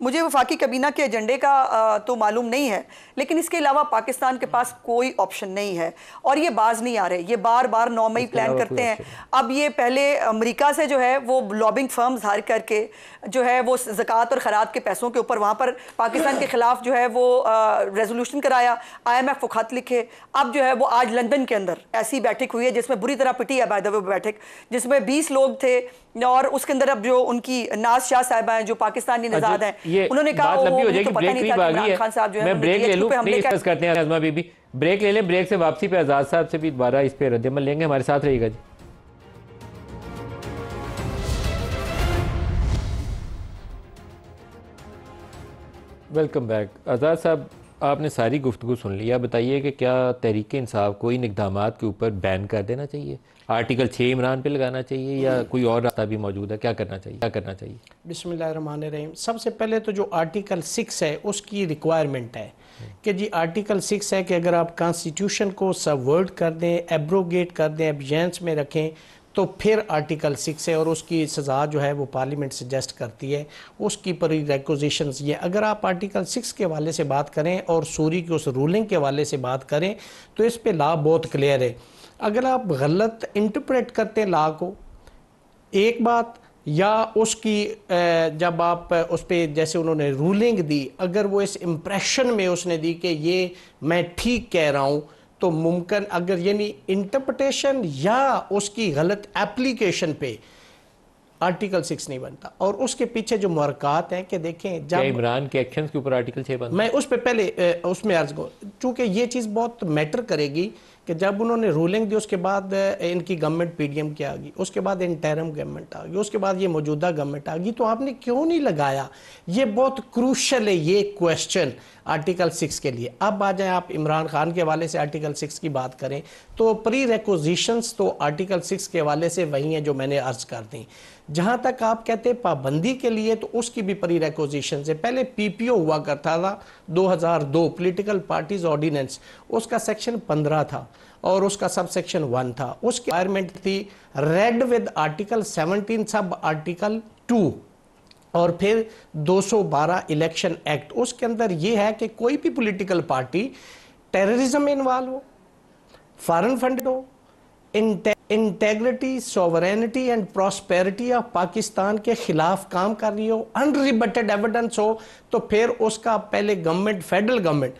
मुझे वफाकी कबीना के एजेंडे का तो मालूम नहीं है, लेकिन इसके अलावा पाकिस्तान के पास कोई ऑप्शन नहीं है। और ये बाज नहीं आ रहे, ये बार बार 9 मई प्लान करते हैं। अब ये पहले अमेरिका से जो है वो लॉबिंग फर्म्स हायर करके जो है वो ज़कात और खैरात के पैसों के ऊपर वहाँ पर पाकिस्तान के खिलाफ जो है वो रेजोल्यूशन कराया, IMF को खत लिखे। अब जो है वो आज लंदन के अंदर ऐसी बैठक हुई है जिसमें बुरी तरह पिटी है बाय द वे बैठक, जिसमें 20 लोग थे और उसके अंदर अब जो उनकी नाज शाह साहिबा हैं जो पाकिस्तानी नजाद हैं, उन्होंने कहा लंबी हो जाएगी, ब्रेक भी बागी है, मैं ब्रेक ले लूं, डिस्कस करते हैं। अज़मा बीबी ब्रेक ले लें, ब्रेक से वापसी पे आज़ाद साहब से भी दोबारा इस पे रद्द-ए-अमल लेंगे। हमारे साथ रहिएगा जी। Welcome back. आज़ाद साहब, आपने सारी गुफ्तगू सुन ली, आप बताइए कि क्या तहरीक इंसाफ को इन इक़दामात के ऊपर बैन कर देना चाहिए? आर्टिकल 6 इमरान पे लगाना चाहिए या कोई और रास्ता भी मौजूद है? क्या करना चाहिए? बिस्मिल्लाहिर्रहमानिर्रहीम। सबसे पहले तो जो आर्टिकल 6 है उसकी रिक्वायरमेंट है कि जी आर्टिकल 6 है कि अगर आप कॉन्स्टिट्यूशन को सबवर्ट कर दें, एब्रोगेट कर दें, एब्जेंस में रखें, तो फिर आर्टिकल 6 है और उसकी सज़ा जो है वो पार्लियामेंट सजेस्ट करती है। उसकी प्रीरेक्विजिशंस ये, अगर आप आर्टिकल 6 के हवाले से बात करें और सूरी की उस रूलिंग के हवाले से बात करें तो इस पे लॉ बहुत क्लियर है। अगर आप गलत इंटरप्रेट करते हैं लॉ को, एक बात, या उसकी जब आप उस पर जैसे उन्होंने रूलिंग दी, अगर वो इस इम्प्रेशन में उसने दी कि ये मैं ठीक कह रहा हूँ, तो मुमकिन अगर यानी इंटरप्रिटेशन या उसकी गलत एप्लीकेशन पे आर्टिकल 6 नहीं बनता। और उसके पीछे जो मुहरकात हैं कि देखें जब इमरान के एक्शंस के ऊपर आर्टिकल 6 बनता, मैं उस पर पहले उसमें अर्ज को, चूँकि ये चीज़ बहुत मैटर करेगी कि जब उन्होंने रूलिंग दी उसके बाद इनकी गवर्नमेंट PDM की आ गई, उसके बाद इंटरिम गवर्नमेंट आ गई, उसके बाद ये मौजूदा गवर्नमेंट आ गई, तो आपने क्यों नहीं लगाया? ये बहुत क्रूशल है ये क्वेश्चन आर्टिकल 6 के लिए। अब आ जाए आप इमरान खान के हवाले से आर्टिकल 6 की बात करें तो प्री रिक्विजिशंस तो आर्टिकल 6 के हवाले से वही हैं जो मैंने अर्ज कर दी। जहाँ तक आप कहते हैं पाबंदी के लिए, तो उसकी भी प्री रिक्विजिशन से पहले PPO हुआ करता था 2002 पॉलिटिकल पार्टीज ऑर्डिनेंस, उसका सेक्शन 15 था और उसका सब सेक्शन 1 था। उसकी रिक्वायरमेंट थी read with article 17 sub article 2 और फिर 212 इलेक्शन एक्ट। उसके अंदर यह है कि कोई भी पॉलिटिकल पार्टी टेररिज्म में इन्वॉल्व हो, फॉरेन फंड हो, integrity, sovereignty and prosperity of Pakistan के खिलाफ काम कर रही हो, अनरिबटेड एविडेंस हो, तो फिर उसका पहले government, federal government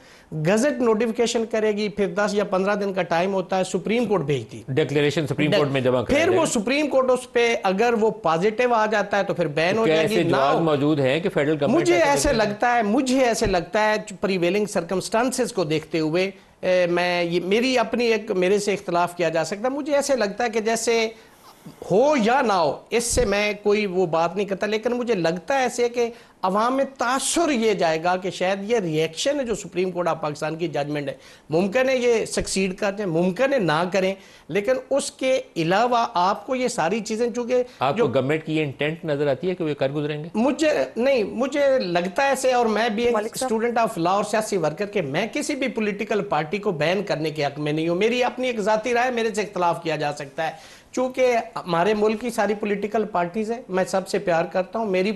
gazette notification करेगी, फिर 10 या 15 दिन का टाइम होता है, सुप्रीम कोर्ट भेजती, डिक्लेरेशन सुप्रीम कोर्ट में जमा, फिर वो सुप्रीम कोर्ट उस पे अगर वो पॉजिटिव आ जाता है तो फिर बैन हो जाएगी। ना मौजूद है कि फेडरल गवर्नमेंट, मुझे ऐसे लगता है प्रीवेलिंग सर्कमस्टांसेस को देखते हुए मैं ये मेरी अपनी एक मेरे से इख्तलाफ किया जा सकता है। मुझे ऐसे लगता है कि जैसे हो या ना हो, इससे मैं कोई वो बात नहीं करता, लेकिन मुझे लगता है ऐसे कि अवाम में तासुर ये जाएगा कि शायद ये रिएक्शन है जो सुप्रीम कोर्ट ऑफ पाकिस्तान की जजमेंट है, मुमकिन है ये सक्सीड कर जाए, मुमकिन है ना करें, लेकिन उसके अलावा आपको ये सारी चीजें, चूंकि आपको गवर्नमेंट की ये इंटेंट नजर आती है कि वो कर गुजरेंगे, मुझे लगता है ऐसे। और मैं भी एक स्टूडेंट ऑफ लॉ और सियासी वर्कर के, मैं किसी भी पोलिटिकल पार्टी को बैन करने के हक में नहीं हूं। मेरी अपनी एक जाती राय, मेरे से इख्तलाफ किया जा सकता है, चूंकि हमारे मुल्क की सारी पॉलिटिकल पार्टीज हैं, मैं सबसे प्यार करता हूं। मेरी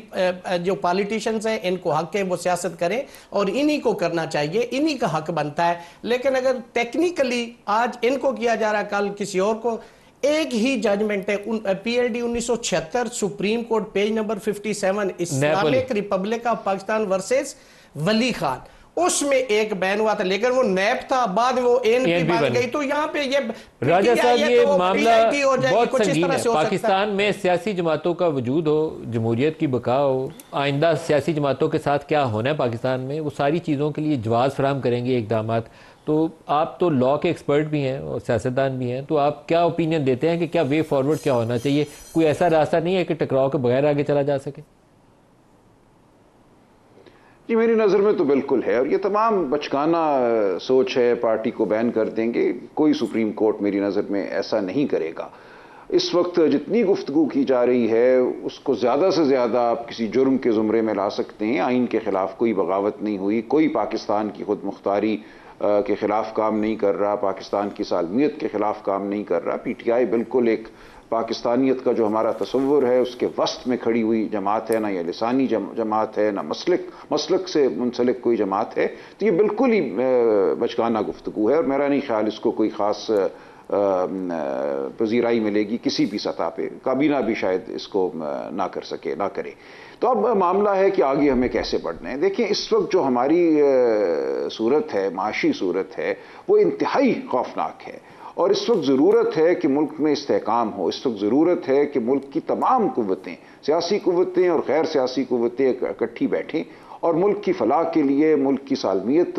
जो पॉलिटिशियंस हैं इनको हक है वो सियासत करें और इन्हीं को करना चाहिए, इन्हीं का हक बनता है। लेकिन अगर टेक्निकली आज इनको किया जा रहा है, कल किसी और को, एक ही जजमेंट है PLD 1976 supreme court page number 57 Islamic republic of Pakistan versus Wali Khan, उसमें एक बैन हुआ था, लेकिन वो नैब था, बाद में वो एएनपी बन गई। तो यहाँ पे ये राजा साहब ये तो मामला बहुत कुछ संगीन है। पाकिस्तान में सियासी जमातों का वजूद हो, जमहूरियत की बका हो, आइंदा सियासी जमातों के साथ क्या होना है पाकिस्तान में, वो सारी चीज़ों के लिए जवाब फराहम करेंगे इकदाम। तो आप तो लॉ के एक्सपर्ट भी हैं और सियासतदान भी हैं, तो आप क्या ओपिनियन देते हैं कि क्या वे फॉरवर्ड क्या होना चाहिए? कोई ऐसा रास्ता नहीं है कि टकराव के बगैर आगे चला जा सके? जी मेरी नज़र में तो बिल्कुल है, और ये तमाम बचकाना सोच है, पार्टी को बैन कर देंगे। कोई सुप्रीम कोर्ट मेरी नज़र में ऐसा नहीं करेगा। इस वक्त जितनी गुफ्तगू की जा रही है उसको ज़्यादा से ज़्यादा आप किसी जुर्म के ज़ुमरे में ला सकते हैं। आइन के ख़िलाफ़ कोई बगावत नहीं हुई, कोई पाकिस्तान की खुद मुख्तारी के ख़िलाफ़ काम नहीं कर रहा, पाकिस्तान की सालमियत के ख़िलाफ़ काम नहीं कर रहा। पीटीआई बिल्कुल एक पाकिस्तानियत का जो हमारा तसव्वुर है उसके वस्त में खड़ी हुई जमात है, ना ये लिसानी जमात है, ना मसलक से मुंसलिक कोई जमात है। तो ये बिल्कुल ही बचकाना गुफ्तगू है, और मेरा नहीं ख्याल इसको कोई ख़ास पजीराई मिलेगी किसी भी सतह पे। काबीना भी शायद इसको ना कर सके, ना करे। तो अब मामला है कि आगे हमें कैसे बढ़ना है। देखिए इस वक्त जो हमारी सूरत है, माशी सूरत है, वो इंतहाई खौफनाक है, और इस वक्त ज़रूरत है कि मुल्क में इस्तेहकाम हो। इस वक्त ज़रूरत है कि मुल्क की तमाम कुव्वतें, सियासी कुव्वतें और गैर सियासी कुव्वतें इकट्ठी बैठें और मुल्क की फलाह के लिए, मुल्क की सालमियत,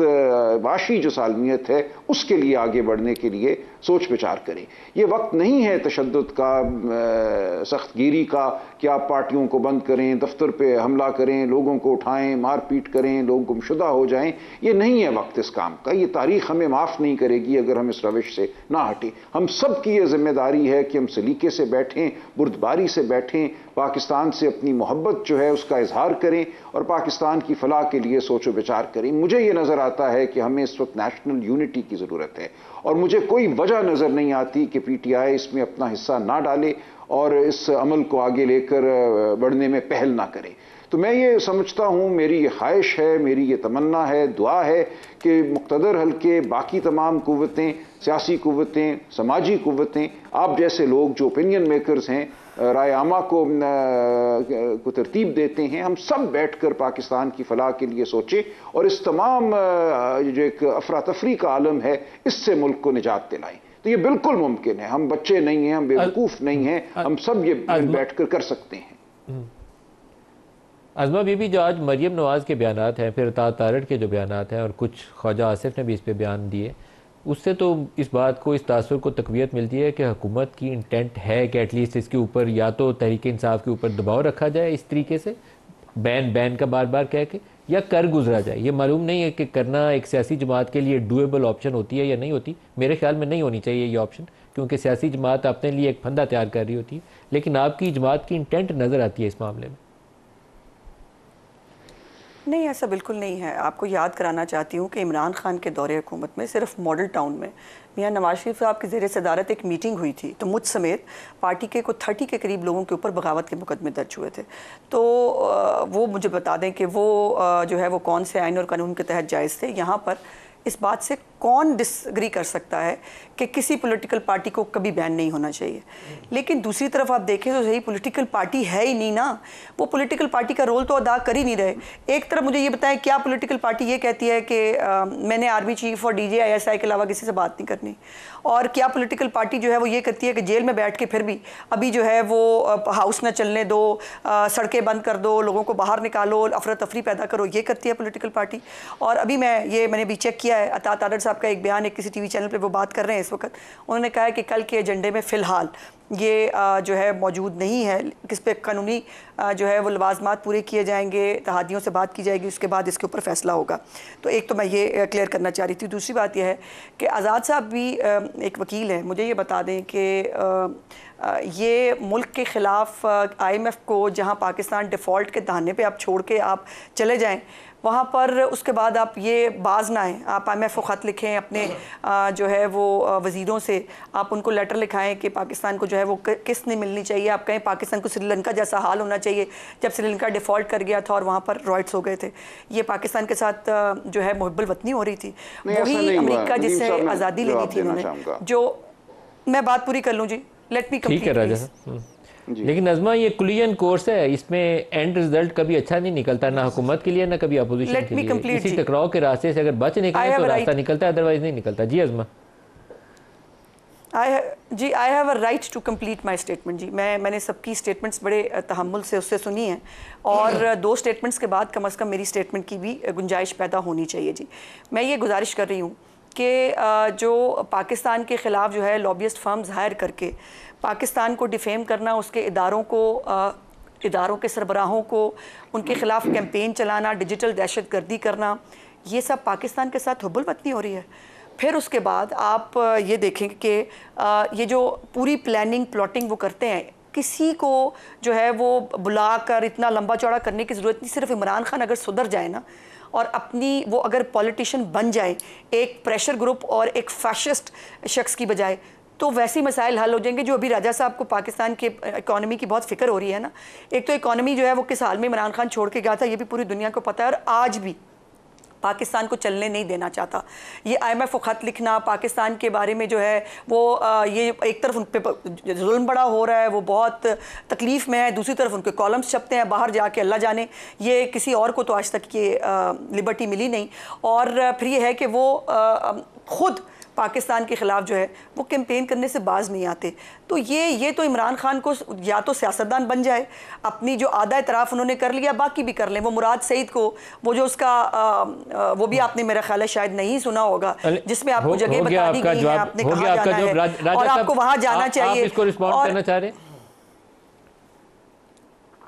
वाशी जो सालमियत है उसके लिए आगे बढ़ने के लिए सोच विचार करें। ये वक्त नहीं है तशद्दुद का, सख्तगिरी का, कि आप पार्टियों को बंद करें, दफ्तर पे हमला करें, लोगों को उठाएं, मारपीट करें, लोग गुमशुदा हो जाएं। ये नहीं है वक्त इस काम का। ये तारीख हमें माफ़ नहीं करेगी अगर हम इस रविश से ना हटें। हम सब की ये जिम्मेदारी है कि हम सलीके से बैठें, बुर्दबारी से बैठें, पाकिस्तान से अपनी मोहब्बत जो है उसका इजहार करें और पाकिस्तान की फलाह के लिए सोचो विचार करें। मुझे ये नज़र आता है कि हमें इस वक्त नेशनल यूनिटी की ज़रूरत है, और मुझे कोई वजह नज़र नहीं आती कि पीटीआई इसमें अपना हिस्सा ना डाले और इस अमल को आगे लेकर बढ़ने में पहल ना करे। तो मैं ये समझता हूँ, मेरी ये ख्वाहिश है, मेरी ये तमन्ना है, दुआ है कि मुक़्तदर हल्के, बाकी तमाम कुव्वतें, सियासी कुव्वतें, समाजी कुव्वतें, आप जैसे लोग जो ओपिनियन मेकर्स हैं, राय आमा को तरतीब देते हैं, हम सब बैठकर पाकिस्तान की फलाह के लिए सोचें और इस तमाम जो एक अफरा तफरी का आलम है इससे मुल्क को निजात दिलाएं। तो ये बिल्कुल मुमकिन है। हम बच्चे नहीं हैं, हम बेवकूफ़ नहीं हैं, हम सब ये बैठकर कर सकते हैं। आज़मा बीबी, जो आज मरियम नवाज़ के बयानात हैं, फिर तारड़ के जो बयानात हैं और कुछ ख्वाजा आसिफ ने भी इस पर बयान दिए, उससे तो इस बात को, इस तासुर को तक़वियत मिलती है कि हुकूमत की इंटेंट है कि एटलीस्ट इसके ऊपर या तो तहरीक इंसाफ के ऊपर दबाव रखा जाए इस तरीके से, बैन का बार बार कह के, या कर गुजरा जाए। ये मालूम नहीं है कि करना एक सियासी जमात के लिए डूएबल ऑप्शन होती है या नहीं होती। मेरे ख्याल में नहीं होनी चाहिए ये ऑप्शन, क्योंकि सियासी जमात अपने लिए एक फंदा तैयार कर रही होती है। लेकिन आपकी जमात की इंटेंट नज़र आती है इस मामले में। नहीं, ऐसा बिल्कुल नहीं है। आपको याद कराना चाहती हूँ कि इमरान खान के दौरे हुकूमत में सिर्फ मॉडल टाउन में मियां नवाज शरीफ साहब की ज़ेर सदारत एक मीटिंग हुई थी, तो मुझ समेत पार्टी के कुछ 30 के करीब लोगों के ऊपर बगावत के मुकदमे दर्ज हुए थे। तो वो मुझे बता दें कि वो जो है वो कौन से आइन और कानून के तहत जायज़ थे। यहाँ पर इस बात से कौन डिसग्री कर सकता है कि किसी पॉलिटिकल पार्टी को कभी बैन नहीं होना चाहिए। लेकिन दूसरी तरफ आप देखें तो सही पॉलिटिकल पार्टी है ही नहीं ना, वो पॉलिटिकल पार्टी का रोल तो अदा कर ही नहीं रहे। एक तरफ मुझे ये बताएं, क्या पॉलिटिकल पार्टी ये कहती है कि मैंने आर्मी चीफ और डीजी ISI के अलावा किसी से बात नहीं करनी, और क्या पॉलिटिकल पार्टी जो है वो ये कहती है कि जेल में बैठ के फिर भी अभी जो है वो हाउस न चलने दो, सड़कें बंद कर दो, लोगों को बाहर निकालो, अफरा तफरी पैदा करो, ये करती है पॉलिटिकल पार्टी। और अभी मैंने भी चेक किया है, अता तारड़ साहब का एक बयान है, किसी TV चैनल पे वो बात कर रहे हैं इस वक्त, उन्होंने कहा है कि कल के एजेंडे में फ़िलहाल ये जो है मौजूद नहीं है, किस पे कानूनी जो है वो लवाजमात पूरे किए जाएंगे, तहादियों से बात की जाएगी, उसके बाद इसके ऊपर फ़ैसला होगा। तो एक तो मैं ये क्लियर करना चाह रही थी। दूसरी बात यह है कि आज़ाद साहब भी एक वकील हैं, मुझे ये बता दें कि ये मुल्क के ख़िलाफ़ IMF को, जहाँ पाकिस्तान डिफ़ॉल्ट के दहाने पे आप छोड़ के आप चले जाएं, वहाँ पर उसके बाद आप ये बाज ना आएँ, आप IMF को ख़त लिखें, अपने जो है वो वज़ीरों से आप उनको लेटर लिखाएं कि पाकिस्तान को जो है वो किस्त नहीं मिलनी चाहिए। आप कहें पाकिस्तान को श्रीलंका जैसा हाल होना चाहिए जब श्रीलंका डिफ़ॉल्ट कर गया था और वहाँ पर रॉयट्स हो गए थे। ये पाकिस्तान के साथ जो है मुहब्बल वतनी हो रही थी, वही अमेरिका जिससे आज़ादी लेनी थी उन्होंने। जो मैं बात पूरी कर लूँ जी, लेट मी कंप्लीट। लेकिन नज़मा ये कुलियन कोर्स है, इसमें एंड रिजल्ट कभी अच्छा नहीं निकलता, ना हुकूमत के लिए ना कभी अपोजिशन के लिए। इसी टकराव के रास्ते से अगर बच निकले तो रास्ता निकलता है, अदरवाइज नहीं निकलता। जी Azma. I have a right to complete my statement जी। मैंने सबकी स्टेटमेंट्स बड़े तहम्मुल से उससे सुनी हैं, और 2 स्टेटमेंट्स के बाद कम से कम मेरी स्टेटमेंट की भी गुंजाइश पैदा होनी चाहिए जी। मैं ये गुजारिश कर रही हूँ कि जो पाकिस्तान के ख़िलाफ़ जो है लॉबियस्ट फर्म्स हायर करके पाकिस्तान को डिफेम करना, उसके इदारों के सरबराहों को उनके ख़िलाफ़ कैंपेन चलाना, डिजिटल दहशतगर्दी करना, ये सब पाकिस्तान के साथ हुब्बुल-वतनी हो रही है। फिर उसके बाद आप ये देखेंगे कि ये जो पूरी प्लानिंग प्लॉटिंग वो करते हैं, किसी को जो है वो बुलाकर इतना लंबा चौड़ा करने की ज़रूरत नहीं। सिर्फ इमरान खान अगर सुधर जाए ना, और अपनी वो अगर पॉलिटिशियन बन जाए, एक प्रेशर ग्रुप और एक फैशिस्ट शख्स की बजाय, तो वैसे ही मसाइल हल हो जाएंगे। जो अभी राजा साहब को पाकिस्तान के इकॉनमी की बहुत फिक्र हो रही है ना, एक तो इकॉनमी जो है वो किस हाल में इमरान खान छोड़ के गया था, ये भी पूरी दुनिया को पता है, और आज भी पाकिस्तान को चलने नहीं देना चाहता। ये IMF को ख़त लिखना पाकिस्तान के बारे में जो है वो ये एक तरफ उन पे जुल्म बड़ा हो रहा है, वो बहुत तकलीफ़ में है, दूसरी तरफ उनके कॉलम्स छपते हैं बाहर जाके, अल्लाह जाने ये किसी और को तो आज तक ये लिबर्टी मिली नहीं। और फिर ये है कि वो ख़ुद पाकिस्तान के ख़िलाफ़ जो है वो कैंपेन करने से बाज नहीं आते। तो ये तो इमरान खान को या तो सियासतदान बन जाए, अपनी जो आधा इतराफ़ उन्होंने कर लिया, बाकी भी कर लें। वो मुराद सईद को, वो जो उसका वो भी आपने मेरा ख्याल है शायद नहीं सुना होगा, जिसमें आपको जगह बता दी गई है, आपने कहाँ जाना है और आपको वहाँ जाना चाहिए। इसको रिस्पॉन्ड करना चाह रहे हैं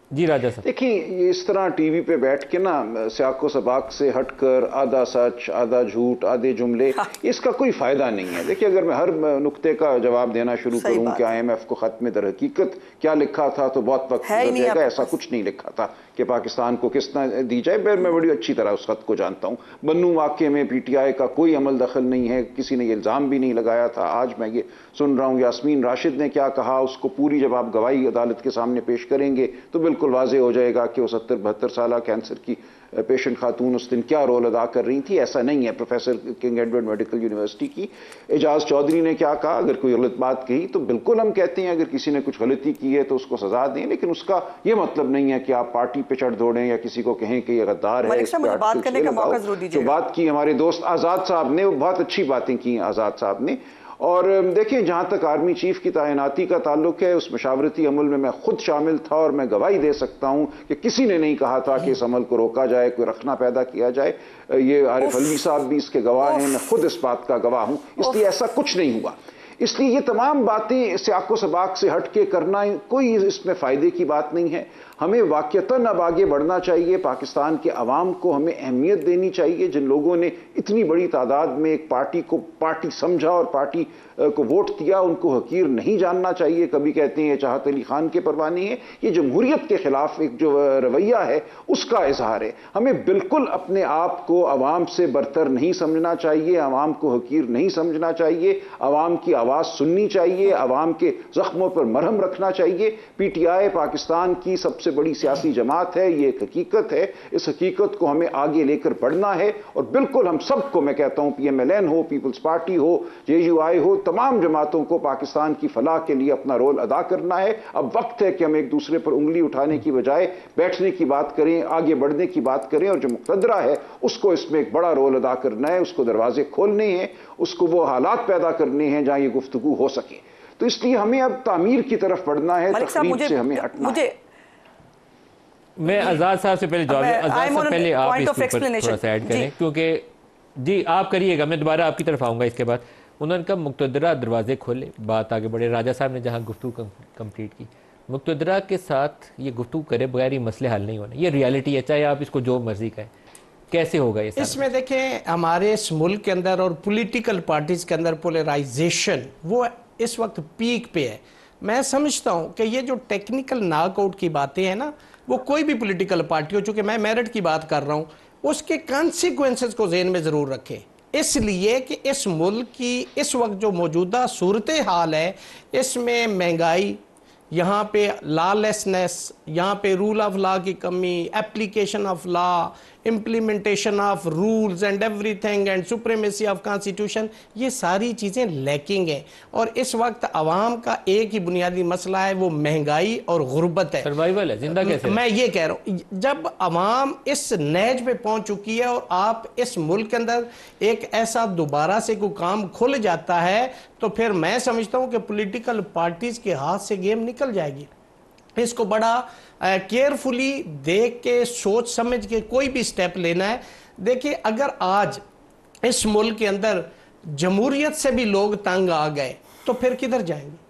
जी राजा साहब? देखिए, इस तरह टीवी पे बैठ के ना सियाको सबाक से हटकर आधा सच आधा झूठ आधे जुमले, इसका कोई फ़ायदा नहीं है। देखिए, अगर मैं हर नुक्ते का जवाब देना शुरू करूं कि IMF को ख़त में दर हकीकत क्या लिखा था तो बहुत वक्त गुजर जाएगा। ऐसा कुछ नहीं लिखा था कि पाकिस्तान को किस तरह दी जाए। मैं बड़ी अच्छी तरह उस ख़त को जानता हूँ। बन्नू वाक़े में PTI का कोई अमल दखल नहीं है, किसी ने ये इल्ज़ाम भी नहीं लगाया था। आज मैं ये सुन रहा हूँ यास्मीन राशिद ने क्या कहा, उसको पूरी जब आप गवाही अदालत के सामने पेश करेंगे तो बिल्कुल वाज़ेह हो जाएगा कि वो 70-72 साल कैंसर की पेशेंट खातून उस दिन क्या रोल अदा कर रही थी। ऐसा नहीं है। Professor king Edward medical university की एजाज चौधरी ने क्या कहा, अगर कोई गलत बात कही तो बिल्कुल हम कहते हैं अगर किसी ने कुछ गलती की है तो उसको सजा दें, लेकिन उसका ये मतलब नहीं है कि आप पार्टी पे चढ़ दौड़ें या किसी को कहें कि ये गद्दार है। बात करने का मौका जरूर दीजिए। जो बात की हमारे दोस्त आज़ाद साहब ने, वो बहुत अच्छी बातें की आज़ाद साहब ने। और देखिए, जहाँ तक आर्मी चीफ की तैनाती का ताल्लुक है, उस मशावरती अमल में मैं खुद शामिल था और मैं गवाही दे सकता हूँ कि किसी ने नहीं कहा था कि इस अमल को रोका जाए, कोई रखना पैदा किया जाए। ये आरिफ अलवी साहब भी इसके गवाह हैं, मैं खुद इस बात का गवाह हूँ। इसलिए ऐसा कुछ नहीं हुआ। इसलिए ये तमाम बातें सियाको सबाक से हट के करना कोई इसमें फ़ायदे की बात नहीं है। हमें वाक़यतन अब आगे बढ़ना चाहिए। पाकिस्तान के अवाम को हमें अहमियत देनी चाहिए। जिन लोगों ने इतनी बड़ी तादाद में एक पार्टी को पार्टी समझा और पार्टी को वोट दिया, उनको हकीर नहीं जानना चाहिए। कभी कहते हैं ये चाहत अली खान के परवाने हैं, ये जमहूरियत के खिलाफ एक जो रवैया है उसका इजहार है। हमें बिल्कुल अपने आप को अवाम से बरतर नहीं समझना चाहिए, अवाम को हकीर नहीं समझना चाहिए, अवाम की आवाज़ सुननी चाहिए, अवाम के जख्मों पर मरहम रखना चाहिए। PTI पाकिस्तान की सबसे बड़ी सियासी जमात है, ये एक हकीकत है। इस हकीकत को हमें आगे लेकर बढ़ना है और बिल्कुल हम सबको, मैं कहता हूं PMLN हो, पीपल्स पार्टी हो, JUI हो, तमाम जमातों को पाकिस्तान की फलाह के लिए अपना रोल अदा करना है। अब वक्त है कि हम एक दूसरे पर उंगली उठाने की बजाय बैठने की बात करें, आगे बढ़ने की बात करें, और जो मुक़द्दरा है उसको इसमें एक बड़ा रोल अदा करना है, उसको दरवाजे खोलने हैं, उसको वो हालात पैदा करने हैं जहां ये गुफ्तगू हो सके। तो इसलिए हमें अब तामीर की तरफ बढ़ना है, तकरीब से हमें हटना है। मैं आज़ाद साहब से पहले जवाब, आज़ाद साहब पहले आप इसके ऊपर थोड़ा सा ऐड करें, क्योंकि जी आप करिएगा, मैं दोबारा आपकी तरफ आऊँगा इसके बाद। उन्होंने कहा मुक़तदरा दरवाजे खोले, बात आगे बढ़े। राजा साहब ने जहाँ गुफ्तगू कंप्लीट की, मुक़तदरा के साथ ये गुफ्तगू करे बगैर ये मसले हल नहीं होने, ये रियलिटी है, चाहे आप इसको जो मर्जी कहें। कैसे होगा ये? इसमें देखें, हमारे इस मुल्क के अंदर और पॉलिटिकल पार्टीज के अंदर पोलराइजेशन वो इस वक्त पीक पे है। मैं समझता हूँ कि ये जो टेक्निकल नॉकआउट की बातें हैं ना, वो कोई भी पॉलिटिकल पार्टी हो, चूंकि मैं मेरिट की बात कर रहा हूँ, उसके कॉन्सिक्वेंसेस को ज़हन में ज़रूर रखें। इसलिए कि इस मुल्क की इस वक्त जो मौजूदा सूरत हाल है, इसमें महंगाई, यहाँ पे लॉलेसनेस, यहाँ पे रूल ऑफ लॉ की कमी, application of law, implementation of rules and everything and supremacy of constitution, ये सारी चीज़ें लैकिंग हैं। और इस वक्त आवाम का एक ही बुनियादी मसला है, वो महंगाई और गुर्बत है, सर्वाइवल है, जिंदा कैसे। मैं ये कह रहा हूँ, जब आवाम इस नहज पे पहुंच चुकी है और आप इस मुल्क के अंदर एक ऐसा दोबारा से कोई काम खुल जाता है, तो फिर मैं समझता हूँ कि पॉलिटिकल पार्टीज के हाथ से गेम निकल जाएगी। इसको बड़ा केयरफुली देख के सोच समझ के कोई भी स्टेप लेना है। देखिए, अगर आज इस मुल्क के अंदर जमहूरियत से भी लोग तंग आ गए तो फिर किधर जाएंगे।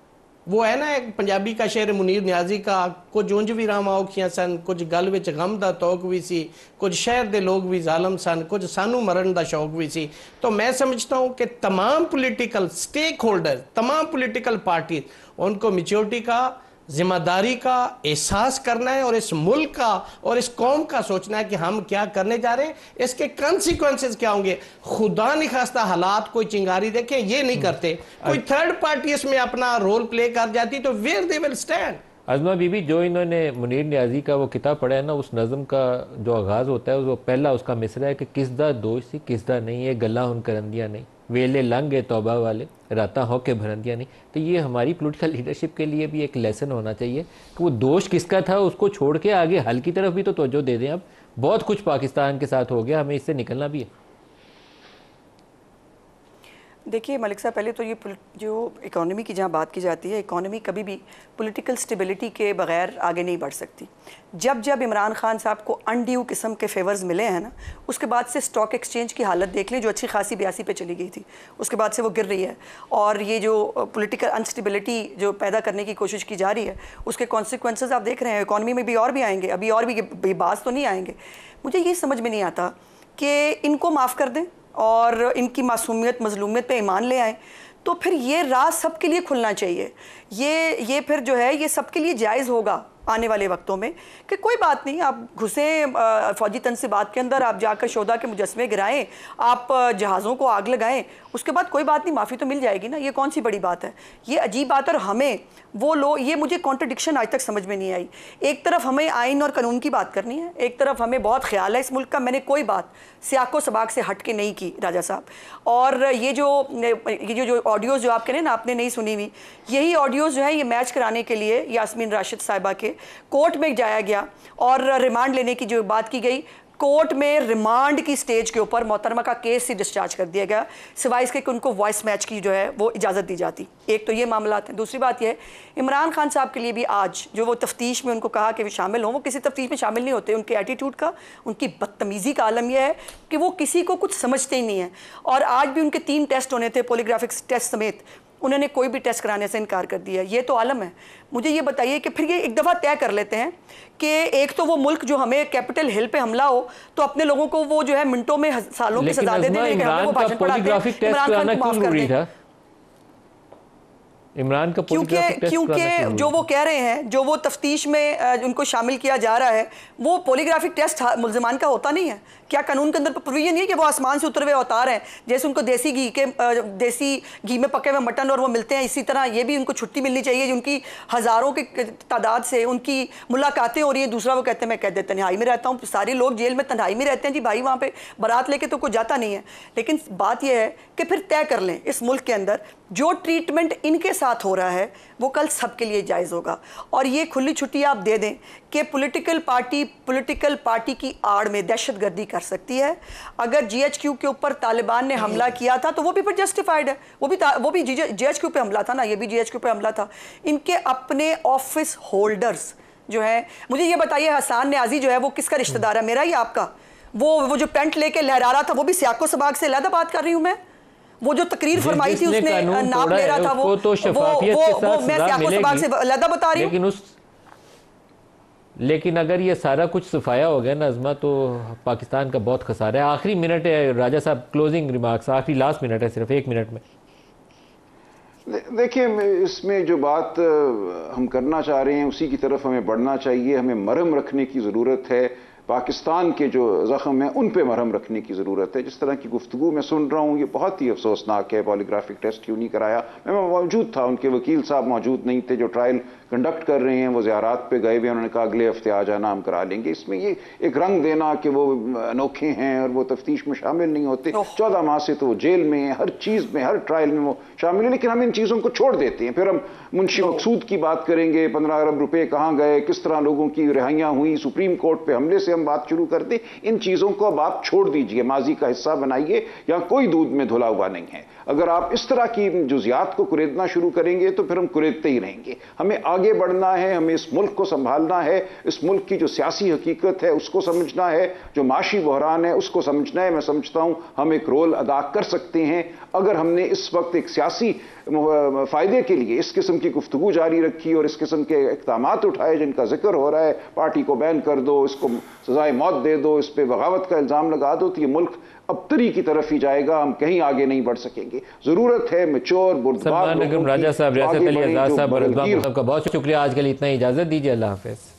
वो है ना एक पंजाबी का शेर मुनीर न्याजी का, कुछ ਉਂਝ भी राम औखियां सन, कुछ गल विच गम दा तौक भी सी, कुछ शहर दे लोग भी जालम सन, कुछ सानू मरण दा शौक भी सी। तो मैं समझता हूं कि तमाम पॉलिटिकल स्टेक होल्डर, तमाम पॉलिटिकल पार्टी, उनको मैच्योरिटी का, जिम्मेदारी का एहसास करना है और इस मुल्क का और इस कौम का सोचना है कि हम क्या करने जा रहे हैं, इसके कॉन्सिक्वेंसेस क्या होंगे। खुदा निखास्ता हालात कोई चिंगारी देखें, ये नहीं करते, कोई थर्ड पार्टी इसमें अपना रोल प्ले कर जाती तो where they will stand. Azma बीबी, जो इन्होंने मुनीर न्याजी का वो किताब पढ़ा है ना, उस नज़म का जो आगाज़ होता है, वो पहला उसका मिसरा है कि किसदा दोष सी किसदा नहीं, ये गला हुन करंदियाँ नहीं, वेले लंघे तौबा वाले राता हो के भरंदियाँ नहीं। तो ये हमारी पॉलिटिकल लीडरशिप के लिए भी एक लेसन होना चाहिए कि वो दोष किसका था उसको छोड़ के आगे हल की तरफ भी तो तवज्जो दे दें। अब बहुत कुछ पाकिस्तान के साथ हो गया, हमें इससे निकलना भी है। देखिए मलिक साहब, पहले तो ये जो इकोनॉमी की जहाँ बात की जाती है, इकोनॉमी कभी भी पॉलिटिकल स्टेबिलिटी के बगैर आगे नहीं बढ़ सकती। जब जब इमरान खान साहब को अनड्यू किस्म के फेवर्स मिले हैं ना, उसके बाद से स्टॉक एक्सचेंज की हालत देख लें, जो अच्छी खासी 82 पे चली गई थी, उसके बाद से वो गिर रही है। और ये जो पॉलिटिकल अनस्टेबिलिटी जो पैदा करने की कोशिश की जा रही है, उसके कॉन्सिक्वेंसेस आप देख रहे हैं। इकॉनमी में भी भी आएंगे, और भी बात तो नहीं आएंगे। मुझे ये समझ में नहीं आता कि इनको माफ़ कर दें और इनकी मासूमियत मजलूमियत पे ईमान ले आए, तो फिर ये राज सबके लिए खुलना चाहिए। ये फिर जो है ये सबके लिए जायज़ होगा आने वाले वक्तों में कि कोई बात नहीं, आप घुसें फ़ौजी तनसीबात के अंदर, आप जाकर शोधा के मुजस्मे गिराएं, आप जहाज़ों को आग लगाएं, उसके बाद कोई बात नहीं, माफ़ी तो मिल जाएगी ना, ये कौन सी बड़ी बात है। ये अजीब बात है। और हमें वो लोग, ये मुझे कॉन्ट्रडिक्शन आज तक समझ में नहीं आई। एक तरफ हमें आइन और कानून की बात करनी है, एक तरफ हमें बहुत ख्याल है इस मुल्क का। मैंने कोई बात सियाको सबाक से हट के नहीं की राजा साहब। और ये जो ऑडियोज़ जो आप कह रहे हैं ना आपने नहीं सुनी हुई, यही ऑडियोज़ जो है ये मैच कराने के लिए यास्मीन राशिद साहिबा के कोर्ट में जाया गया और रिमांड लेने की जो बात की गई, कोर्ट में रिमांड की स्टेज के ऊपर मोहतरमा का केस से डिस्चार्ज कर दिया गया, सिवाय इसके कि उनको वॉइस मैच की जो है वो इजाज़त दी जाती। एक तो ये मामला है। दूसरी बात यह है, इमरान खान साहब के लिए भी आज जो वो तफ्तीश में उनको कहा कि वे शामिल हों, वो किसी तफ्तीश में शामिल नहीं होते। उनके एटीट्यूड का, उनकी बदतमीज़ी का आलम यह है कि वो किसी को कुछ समझते ही नहीं है। और आज भी उनके 3 टेस्ट होने थे, पॉलीग्राफिक टेस्ट समेत, उन्होंने कोई भी टेस्ट कराने से इनकार कर दिया। ये तो आलम है। मुझे ये बताइए कि फिर ये एक दफ़ा तय कर लेते हैं कि एक तो वो मुल्क जो हमें कैपिटल हिल पे हमला हो तो अपने लोगों को वो जो है मिनटों में सालों की सजा दे दें, वो भाषण पढ़ाते हैं, इमरान खान को माफ कर दें। इमरान का क्योंकि जो वो कह रहे हैं, जो वो तफ्तीश में उनको शामिल किया जा रहा है, वो पॉलीग्राफिक टेस्ट मुल्ज़िमान का होता नहीं है। क्या कानून के अंदर प्रोविजन नहीं है कि वो आसमान से उतरे हुए अवतार हैं, जैसे उनको देसी घी में पके हुए मटन और वो मिलते हैं, इसी तरह ये भी उनको छुट्टी मिलनी चाहिए। उनकी हज़ारों की तादाद से उनकी मुलाकातें हो रही हैं। दूसरा वो कहते हैं मैं कहते तन्हाई में रहता हूँ, सारे लोग जेल में तन्हाई में रहते हैं जी भाई, वहाँ पे बारात लेके तो कोई जाता नहीं है। लेकिन बात यह है कि फिर तय कर लें इस मुल्क के अंदर जो ट्रीटमेंट इनके साथ हो रहा है वो कल सबके लिए जायज़ होगा। और ये खुली छुट्टी आप दे दें कि पॉलिटिकल पार्टी की आड़ में दहशतगर्दी कर सकती है। अगर GHQ के ऊपर तालिबान ने हमला किया था तो वो भी फिर जस्टिफाइड है, वो भी GHQ पे हमला था ना, ये भी GHQ पे हमला था। इनके अपने ऑफिस होल्डर्स जो है, मुझे ये बताइए हसन न्याजी जो है वो किसका रिश्तेदार है, मेरा या आपका? वो जो पेंट लेके लहरा रहा था वो भी सियाको सबाक से अलग बात कर रही हूँ मैं। वो जो तकरीर फरमाई थी उसने नाम ले रहा था, वो मैं सियाको सबाक से अलग बता रही हूँ। लेकिन अगर ये सारा कुछ सफाया हो गया ना अज़मा, तो पाकिस्तान का बहुत खसारा है। आखिरी मिनट है राजा साहब, क्लोजिंग रिमार्क्स, आखिरी लास्ट मिनट है, सिर्फ 1 मिनट में। देखिए, इसमें जो बात हम करना चाह रहे हैं उसी की तरफ हमें बढ़ना चाहिए। हमें मरहम रखने की ज़रूरत है, पाकिस्तान के जो ज़ख्म हैं उन पे मरहम रखने की ज़रूरत है। जिस तरह की गुफ्तगू मैं सुन रहा हूँ ये बहुत ही अफसोसनाक है। पॉलीग्राफिक टेस्ट क्यों नहीं कराया? मैं मौजूद था, उनके वकील साहब मौजूद नहीं थे जो ट्रायल कंडक्ट कर रहे हैं, वो ज़ियारात पे गए हुए, उन्होंने कहा अगले हफ्ते आ जाना, हम करा लेंगे। इसमें ये एक रंग देना कि वो अनोखे हैं और वो तफ्तीश में शामिल नहीं होते। 14 माह से तो वो जेल में है, हर चीज़ में, हर ट्रायल में वो शामिल है, लेकिन हम इन चीज़ों को छोड़ देते हैं। फिर हम मुंशी मकसूद की बात करेंगे, 15 अरब रुपए कहाँ गए, किस तरह लोगों की रिहाइयाँ हुई, सुप्रीम कोर्ट पे हमले से हम बात शुरू कर दें। इन चीज़ों को अब आप छोड़ दीजिए, माजी का हिस्सा बनाइए, या कोई दूध में धुला हुआ नहीं है। अगर आप इस तरह की जुजियात को कुरेदना शुरू करेंगे तो फिर हम कुरेदते ही रहेंगे। हमें आगे बढ़ना है, हमें इस मुल्क को संभालना है, इस मुल्क की जो सियासी हकीकत है उसको समझना है, जो माशी बहरान है उसको समझना है। मैं समझता हूं हम एक रोल अदा कर सकते हैं अगर हमने इस वक्त एक सियासी फ़ायदे के लिए इस किस्म की गुफ्तगू जारी रखी और इस किस्म के इक़दामात उठाए जिनका जिक्र हो रहा है। पार्टी को बैन कर दो, इसको सजाए मौत दे दो, इस पर बगावत का इल्ज़ाम लगा दो, तो ये मुल्क अबतरी की तरफ ही जाएगा, हम कहीं आगे नहीं बढ़ सकेंगे। जरूरत है मैच्योर बुर्दबार राजा साहब, रियासत अली आज़ाद साहब, बहुत शुक्रिया। आज के लिए इतना ही, इजाज़त दीजिए। अल्लाह हाफ़िज़।